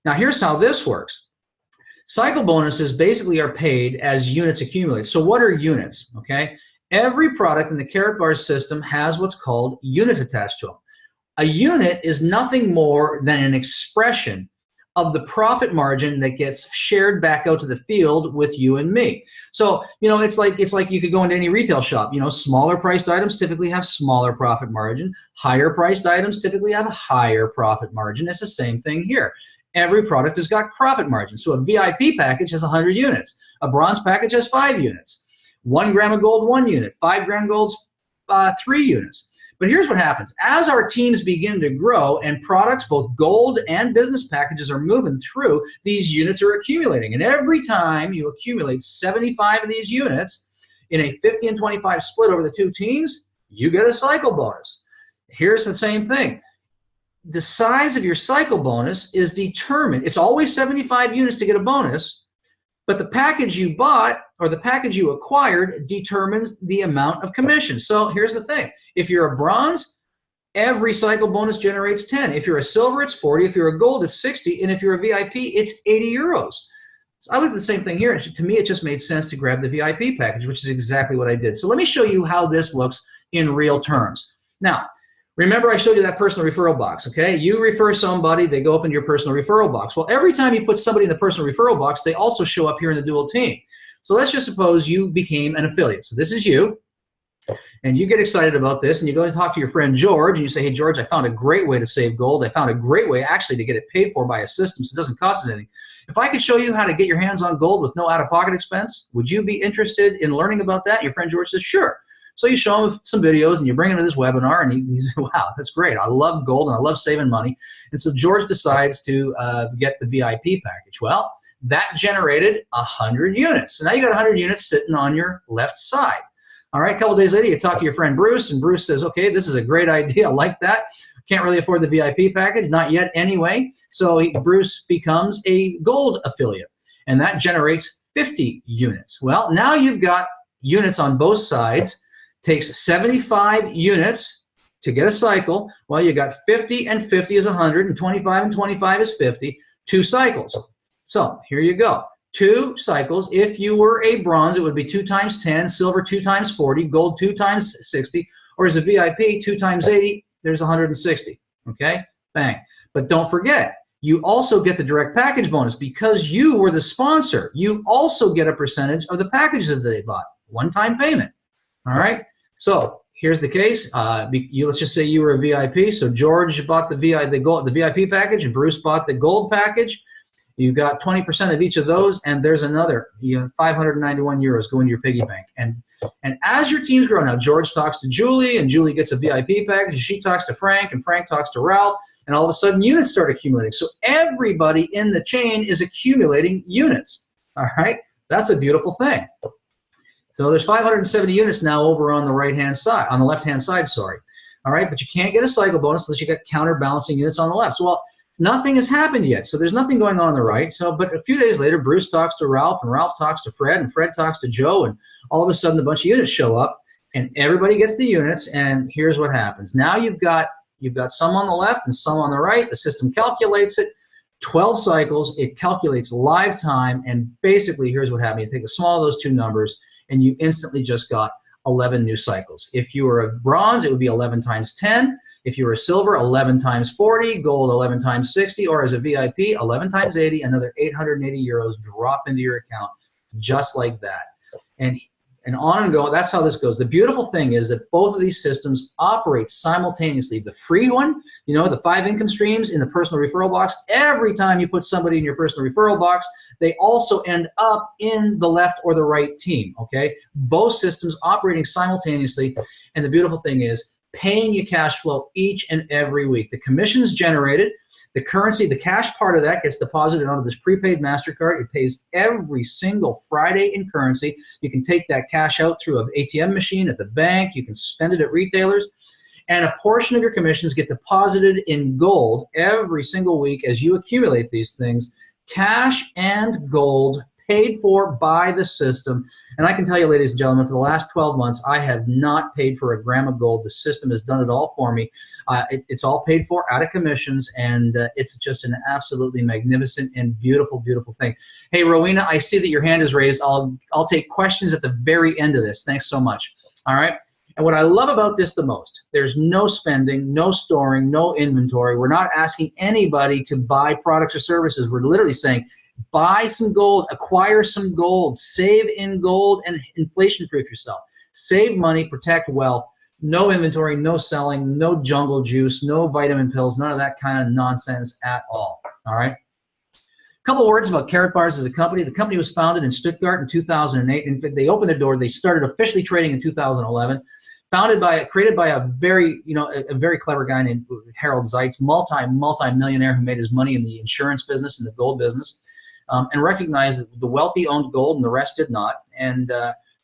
Now here's how this works. Cycle bonuses basically are paid as units accumulate. So what are units? Okay, every product in the Karatbars system has what's called units attached to them. A unit is nothing more than an expression of the profit margin that gets shared back out to the field with you and me. So, it's like you could go into any retail shop. Smaller priced items typically have smaller profit margin. Higher priced items typically have a higher profit margin. It's the same thing here. Every product has got profit margin. So a VIP package has 100 units. A bronze package has 5 units. 1 gram of gold, 1 unit. 5 gram gold's 3 units. But here's what happens. As our teams begin to grow and products, both gold and business packages, are moving through, these units are accumulating. And every time you accumulate 75 of these units in a 50 and 25 split over the 2 teams, you get a cycle bonus. Here's the same thing. The size of your cycle bonus is determined. It's always 75 units to get a bonus, but the package you bought or the package you acquired determines the amount of commission. So here's the thing. If you're a bronze, every cycle bonus generates 10. If you're a silver, it's 40. If you're a gold, it's 60. And if you're a VIP, it's 80 euros. So I looked at the same thing here. To me, it just made sense to grab the VIP package, which is exactly what I did. So let me show you how this looks in real terms. Now, remember I showed you that personal referral box, okay? You refer somebody, they go up in your personal referral box. Well, every time you put somebody in the personal referral box, they also show up here in the dual team. So let's just suppose you became an affiliate. So this is you, and you get excited about this, and you go and talk to your friend George, and you say, hey, George, I found a great way to save gold. I found a great way actually to get it paid for by a system so it doesn't cost us anything. If I could show you how to get your hands on gold with no out-of-pocket expense, would you be interested in learning about that? And your friend George says, sure. So you show him some videos, and you bring him to this webinar, and he says, wow, that's great. I love gold, and I love saving money. And so George decides to get the VIP package. Well, that generated 100 units. So now you got 100 units sitting on your left side. All right, a couple days later, you talk to your friend Bruce, and Bruce says, okay, this is a great idea. I like that. Can't really afford the VIP package, not yet anyway. So Bruce becomes a gold affiliate, and that generates 50 units. Well, now you've got units on both sides. Takes 75 units to get a cycle. Well, you got 50 and 50 is 100, and 25 and 25 is 50. 2 cycles. So here you go. 2 cycles. If you were a bronze, it would be 2 times 10, silver 2 times 40, gold 2 times 60, or as a VIP, 2 times 80, there's 160. Okay? Bang. But don't forget, You also get the direct package bonus because you were the sponsor. You also get a percentage of the packages that they bought. One-time payment. All right. So here's the case. Let's just say you were a VIP. So George bought the VIP package, and Bruce bought the gold package. You got 20% of each of those, and there's another 591 euros going to your piggy bank. And as your teams grow, now George talks to Julie, and Julie gets a VIP package, and she talks to Frank, and Frank talks to Ralph, and all of a sudden units start accumulating. So everybody in the chain is accumulating units. All right, that's a beautiful thing. So there's 570 units now over on the right-hand side, on the left-hand side, sorry. All right, but you can't get a cycle bonus unless you got counterbalancing units on the left. So, well, nothing has happened yet, so there's nothing going on the right. So, but a few days later, Bruce talks to Ralph, and Ralph talks to Fred, and Fred talks to Joe, and all of a sudden a bunch of units show up, and everybody gets the units, and here's what happens. Now you've got some on the left and some on the right. The system calculates it, 12 cycles. It calculates live time, and basically here's what happens. You take the small of those two numbers, and you instantly just got 11 new cycles. If you were a bronze, it would be 11 times 10. If you were a silver, 11 times 40, gold 11 times 60, or as a VIP, 11 times 80, another 880 euros drop into your account just like that. And on and go, that's how this goes. The beautiful thing is that both of these systems operate simultaneously. The free one, the 5 income streams in the personal referral box, every time you put somebody in your personal referral box, they also end up in the left or the right team, okay? Both systems operating simultaneously, and the beautiful thing is paying you cash flow each and every week. The commission's generated, the currency, the cash part of that gets deposited onto this prepaid MasterCard. It pays every single Friday in currency. You can take that cash out through an ATM machine at the bank. You can spend it at retailers. And a portion of your commissions get deposited in gold every single week as you accumulate these things. Cash and gold paid for by the system. And I can tell you, ladies and gentlemen, for the last 12 months, I have not paid for a gram of gold. The system has done it all for me. It's all paid for out of commissions, and it's just an absolutely magnificent and beautiful, beautiful thing. Hey, Rowena, I see that your hand is raised. I'll take questions at the very end of this. Thanks so much. All right. And what I love about this the most, there's no spending, no storing, no inventory. We're not asking anybody to buy products or services. We're literally saying, buy some gold, acquire some gold, save in gold, and inflation-proof yourself. Save money, protect wealth. No inventory, no selling, no jungle juice, no vitamin pills, none of that kind of nonsense at all. All right? A couple words about Karatbars as a company. The company was founded in Stuttgart in 2008. In fact, they opened the door. They started officially trading in 2011. Created by a very clever guy named Harold Zeitz, multi-millionaire who made his money in the insurance business and the gold business. And recognized that the wealthy owned gold and the rest did not, and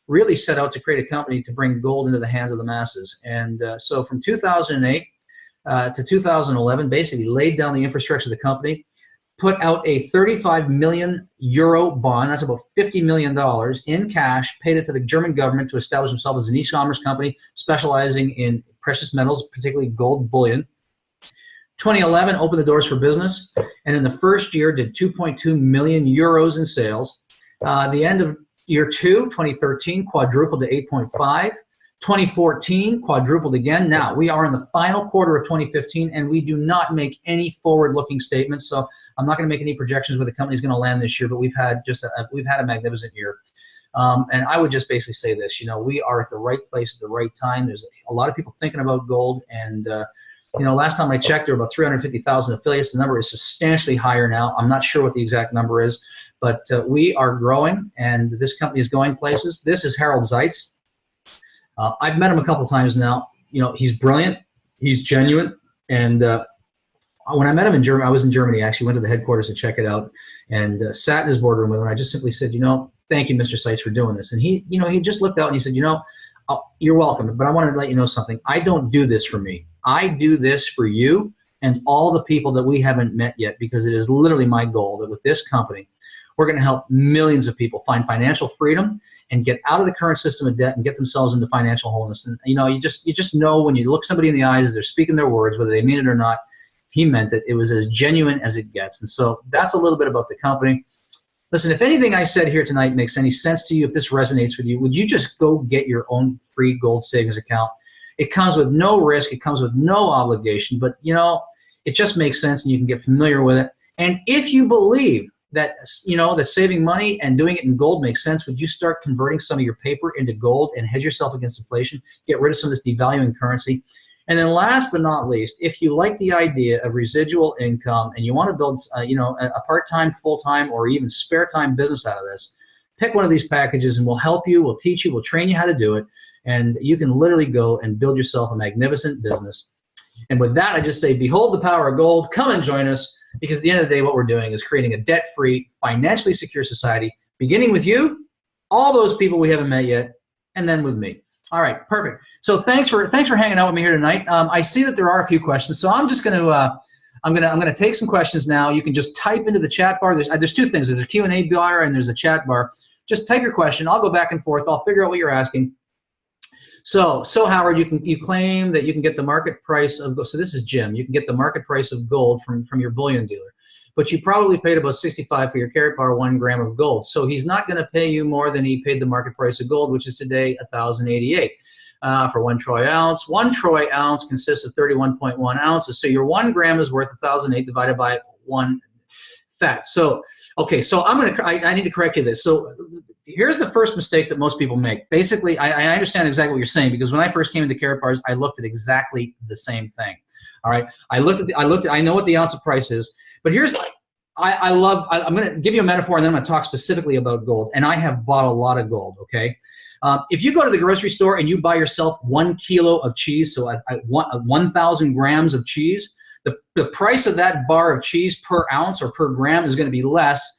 really set out to create a company to bring gold into the hands of the masses. And so from 2008 to 2011, basically laid down the infrastructure of the company, put out a 35 million euro bond, that's about $50 million in cash, paid it to the German government to establish themselves as an e-commerce company specializing in precious metals, particularly gold bullion. 2011 opened the doors for business, and in the first year did 2.2 million euros in sales. The end of year 2, 2013, quadrupled to 8.5. 2014 quadrupled again. Now we are in the final quarter of 2015, and we do not make any forward-looking statements. So I'm not going to make any projections where the company's going to land this year. But we've had a magnificent year, and I would just basically say this: we are at the right place at the right time. There's a lot of people thinking about gold, and last time I checked, there were about 350,000 affiliates. The number is substantially higher now. I'm not sure what the exact number is, but we are growing, and this company is going places. This is Harold Zeitz. I've met him a couple times now. He's brilliant. He's genuine. And when I met him in Germany, I was in Germany. I actually went to the headquarters to check it out and sat in his boardroom with him. And I just simply said, thank you, Mr. Zeitz, for doing this. And he just looked out and he said, you're welcome, but I wanted to let you know something. I don't do this for me. I do this for you and all the people that we haven't met yet, because it is literally my goal that with this company, we're going to help millions of people find financial freedom and get out of the current system of debt and get themselves into financial wholeness. And you just know when you look somebody in the eyes as they're speaking their words, whether they mean it or not, he meant it. It was as genuine as it gets. And so that's a little bit about the company. Listen, if anything I said here tonight makes any sense to you, if this resonates with you, would you just go get your own free gold savings account? It comes with no risk. It comes with no obligation, but it just makes sense and you can get familiar with it. And if you believe that, you know, that saving money and doing it in gold makes sense, would you start converting some of your paper into gold and hedge yourself against inflation, get rid of some of this devaluing currency? And then last but not least, if you like the idea of residual income and you want to build, you know, a part-time, full-time, or even spare-time business out of this, pick one of these packages and we'll help you, we'll teach you, we'll train you how to do it, and you can literally go and build yourself a magnificent business. And with that, I just say, behold the power of gold. Come and join us, because at the end of the day, what we're doing is creating a debt-free, financially secure society, beginning with you, all those people we haven't met yet, and then with me. All right, perfect. So thanks for hanging out with me here tonight. I see that there are a few questions, so I'm just going to I'm gonna take some questions now. You can just type into the chat bar. There's two things. There's a Q&A bar and there's a chat bar. Just type your question. I'll go back and forth. I'll figure out what you're asking. So Howard, you claim that you can get the market price of gold. So this is Jim. You can get the market price of gold from your bullion dealer, but you probably paid about $65 for your Karatbar 1 gram of gold. So he's not going to pay you more than he paid the market price of gold, which is today $1,088 for 1 troy ounce. 1 troy ounce consists of 31.1 ounces. So your 1 gram is worth $1,008 divided by 1 fat. So okay, so I need to correct you this. So here's the first mistake that most people make. Basically, I understand exactly what you're saying, because when I first came into Karatbars, I looked at exactly the same thing. All right, I know what the ounce of price is, but here's I'm going to give you a metaphor, and then I'm going to talk specifically about gold. And I have bought a lot of gold. Okay, if you go to the grocery store and you buy yourself 1 kilo of cheese, so 1,000 grams of cheese, the price of that bar of cheese per ounce or per gram is going to be less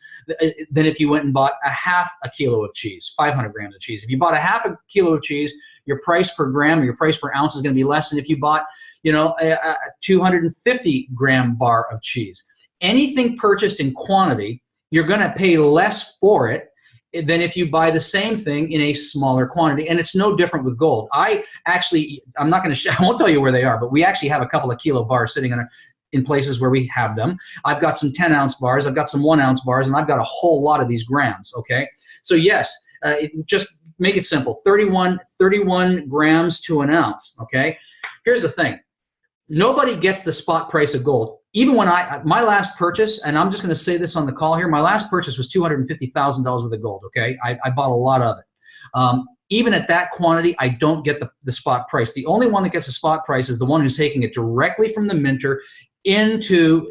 than if you went and bought a half a kilo of cheese, 500 grams of cheese. If you bought a half a kilo of cheese, your price per gram or your price per ounce is going to be less than if you bought, you know, a 250 gram bar of cheese. Anything purchased in quantity, you're going to pay less for it than if you buy the same thing in a smaller quantity. And it's no different with gold. I'm not going to, I won't tell you where they are, but we actually have a couple of kilo bars sitting in places where we have them. I've got some 10-ounce bars, I've got some 1-ounce bars, and I've got a whole lot of these grams, okay? So yes, just make it simple, 31 grams to an ounce, okay? Here's the thing. Nobody gets the spot price of gold. Even when my last purchase, and I'm just going to say this on the call here, my last purchase was $250,000 worth of gold, okay? I bought a lot of it. Even at that quantity, I don't get the spot price. The only one that gets a spot price is the one who's taking it directly from the minter into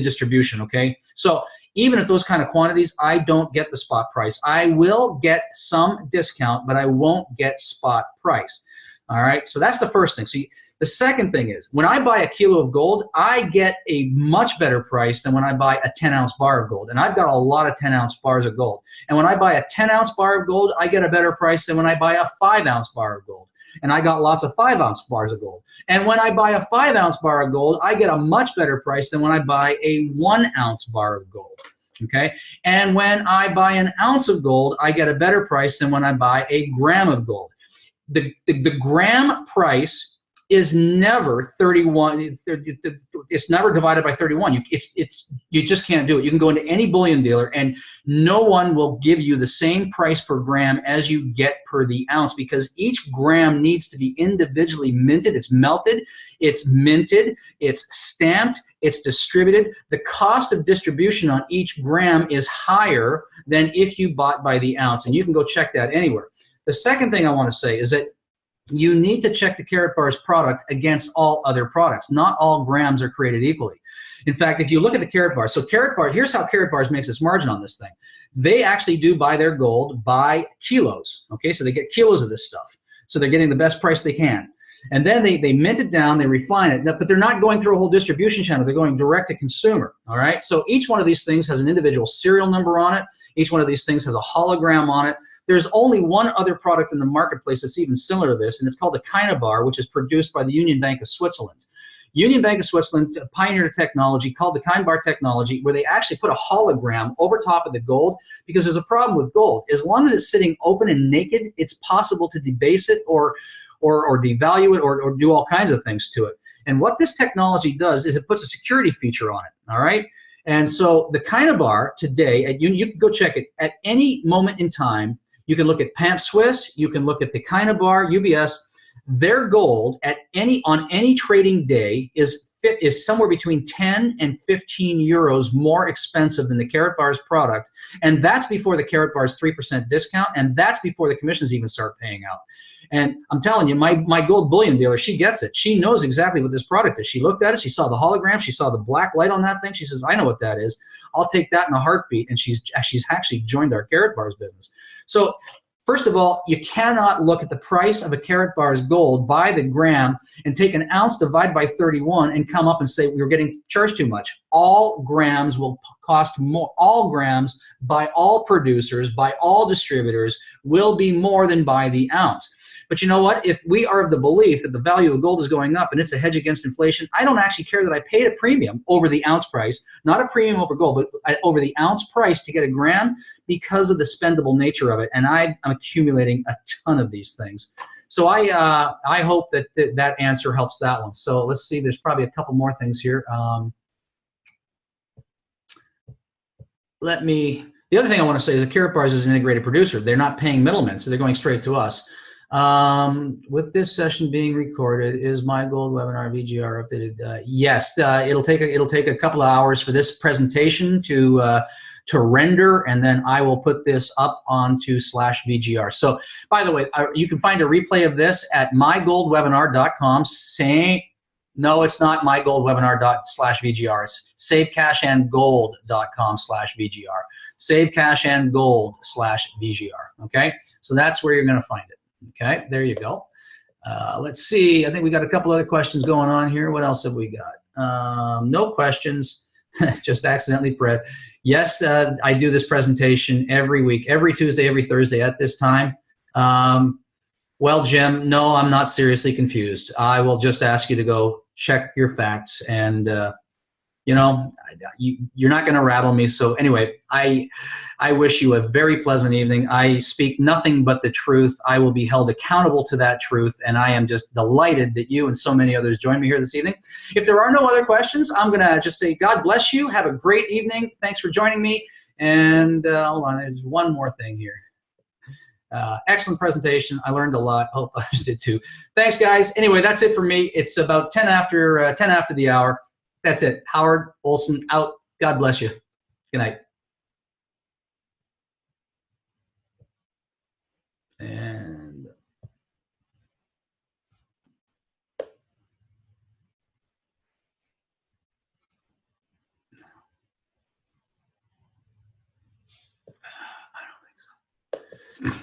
distribution, okay? So even at those kind of quantities, I don't get the spot price. I will get some discount, but I won't get spot price. All right, so that's the first thing. So the second thing is, when I buy a kilo of gold, I get a much better price than when I buy a 10-ounce bar of gold. And I've got a lot of 10-ounce bars of gold. And when I buy a 10-ounce bar of gold, I get a better price than when I buy a 5-ounce bar of gold. And I got lots of 5-ounce bars of gold. And when I buy a 5-ounce bar of gold, I get a much better price than when I buy a 1-ounce bar of gold. Okay? And when I buy an ounce of gold, I get a better price than when I buy a gram of gold. The gram price is never 31. It's never divided by 31. You just can't do it. You can go into any bullion dealer and no one will give you the same price per gram as you get per the ounce, because each gram needs to be individually minted. It's melted, it's minted, it's stamped, it's distributed. The cost of distribution on each gram is higher than if you bought by the ounce, and you can go check that anywhere. The second thing I want to say is that you need to check the Karatbars product against all other products. Not all grams are created equally. In fact, if you look at the Karatbars, so Karatbars, here's how Karatbars makes its margin on this thing. They actually do buy their gold by kilos. Okay, so they get kilos of this stuff. So they're getting the best price they can. And then they mint it down, they refine it, but they're not going through a whole distribution channel. They're going direct to consumer, all right? So each one of these things has an individual serial number on it. Each one of these things has a hologram on it. There's only one other product in the marketplace that's even similar to this, and it's called the Karatbar, which is produced by the Union Bank of Switzerland. Union Bank of Switzerland pioneered a technology called the Karatbar technology, where they actually put a hologram over top of the gold, because there's a problem with gold. As long as it's sitting open and naked, it's possible to debase it or devalue it or do all kinds of things to it. And what this technology does is it puts a security feature on it, all right? And so the Karatbar today, you can go check it at any moment in time. You can look at Pamp Swiss, you can look at the Karatbar, UBS. Their gold on any trading day is is somewhere between 10 and 15 euros more expensive than the Karatbars product, and that's before the Karatbars 3% discount, and that's before the commissions even start paying out. And I'm telling you, my gold bullion dealer, she gets it. She knows exactly what this product is. She looked at it, she saw the hologram, she saw the black light on that thing. She says, I know what that is. I'll take that in a heartbeat. And she's actually joined our Karatbars business. So first of all, you cannot look at the price of a Karatbars gold by the gram and take an ounce divided by 31 and come up and say we're getting charged too much. All grams will cost more. All grams by all producers, by all distributors, will be more than by the ounce. But you know what? If we are of the belief that the value of gold is going up and it's a hedge against inflation, I don't actually care that I paid a premium over the ounce price, not a premium over gold, but over the ounce price to get a gram because of the spendable nature of it. And I'm accumulating a ton of these things. So I hope that that answer helps that one. So let's see. There's probably a couple more things here. The other thing I want to say is that Karatbars is an integrated producer. They're not paying middlemen, so they're going straight to us. With this session being recorded, is my gold webinar VGR updated? Yes, it'll take a couple of hours for this presentation to render, and then I will put this up onto /VGR. So, by the way, you can find a replay of this at mygoldwebinar.com. No, it's not mygoldwebinar./VGR. It's savecashandgold.com/VGR. Savecashandgold/VGR. Okay, so that's where you're going to find it. Okay, there you go. Let's see. I think we got a couple other questions going on here. What else have we got? No questions. Just accidentally pressed. Yes, I do this presentation every week, every Tuesday, every Thursday at this time. Well, Jim, no, I'm not seriously confused. I will just ask you to go check your facts, and you know, you're not going to rattle me. So anyway, I wish you a very pleasant evening. I speak nothing but the truth. I will be held accountable to that truth, and I am just delighted that you and so many others joined me here this evening. If there are no other questions, I'm going to just say God bless you. Have a great evening. Thanks for joining me. And hold on, there's one more thing here. Excellent presentation. I learned a lot. Hope others did too. Thanks, guys. Anyway, that's it for me. It's about 10 after the hour. That's it. Howard Olson out. God bless you. Good night. And I don't think so.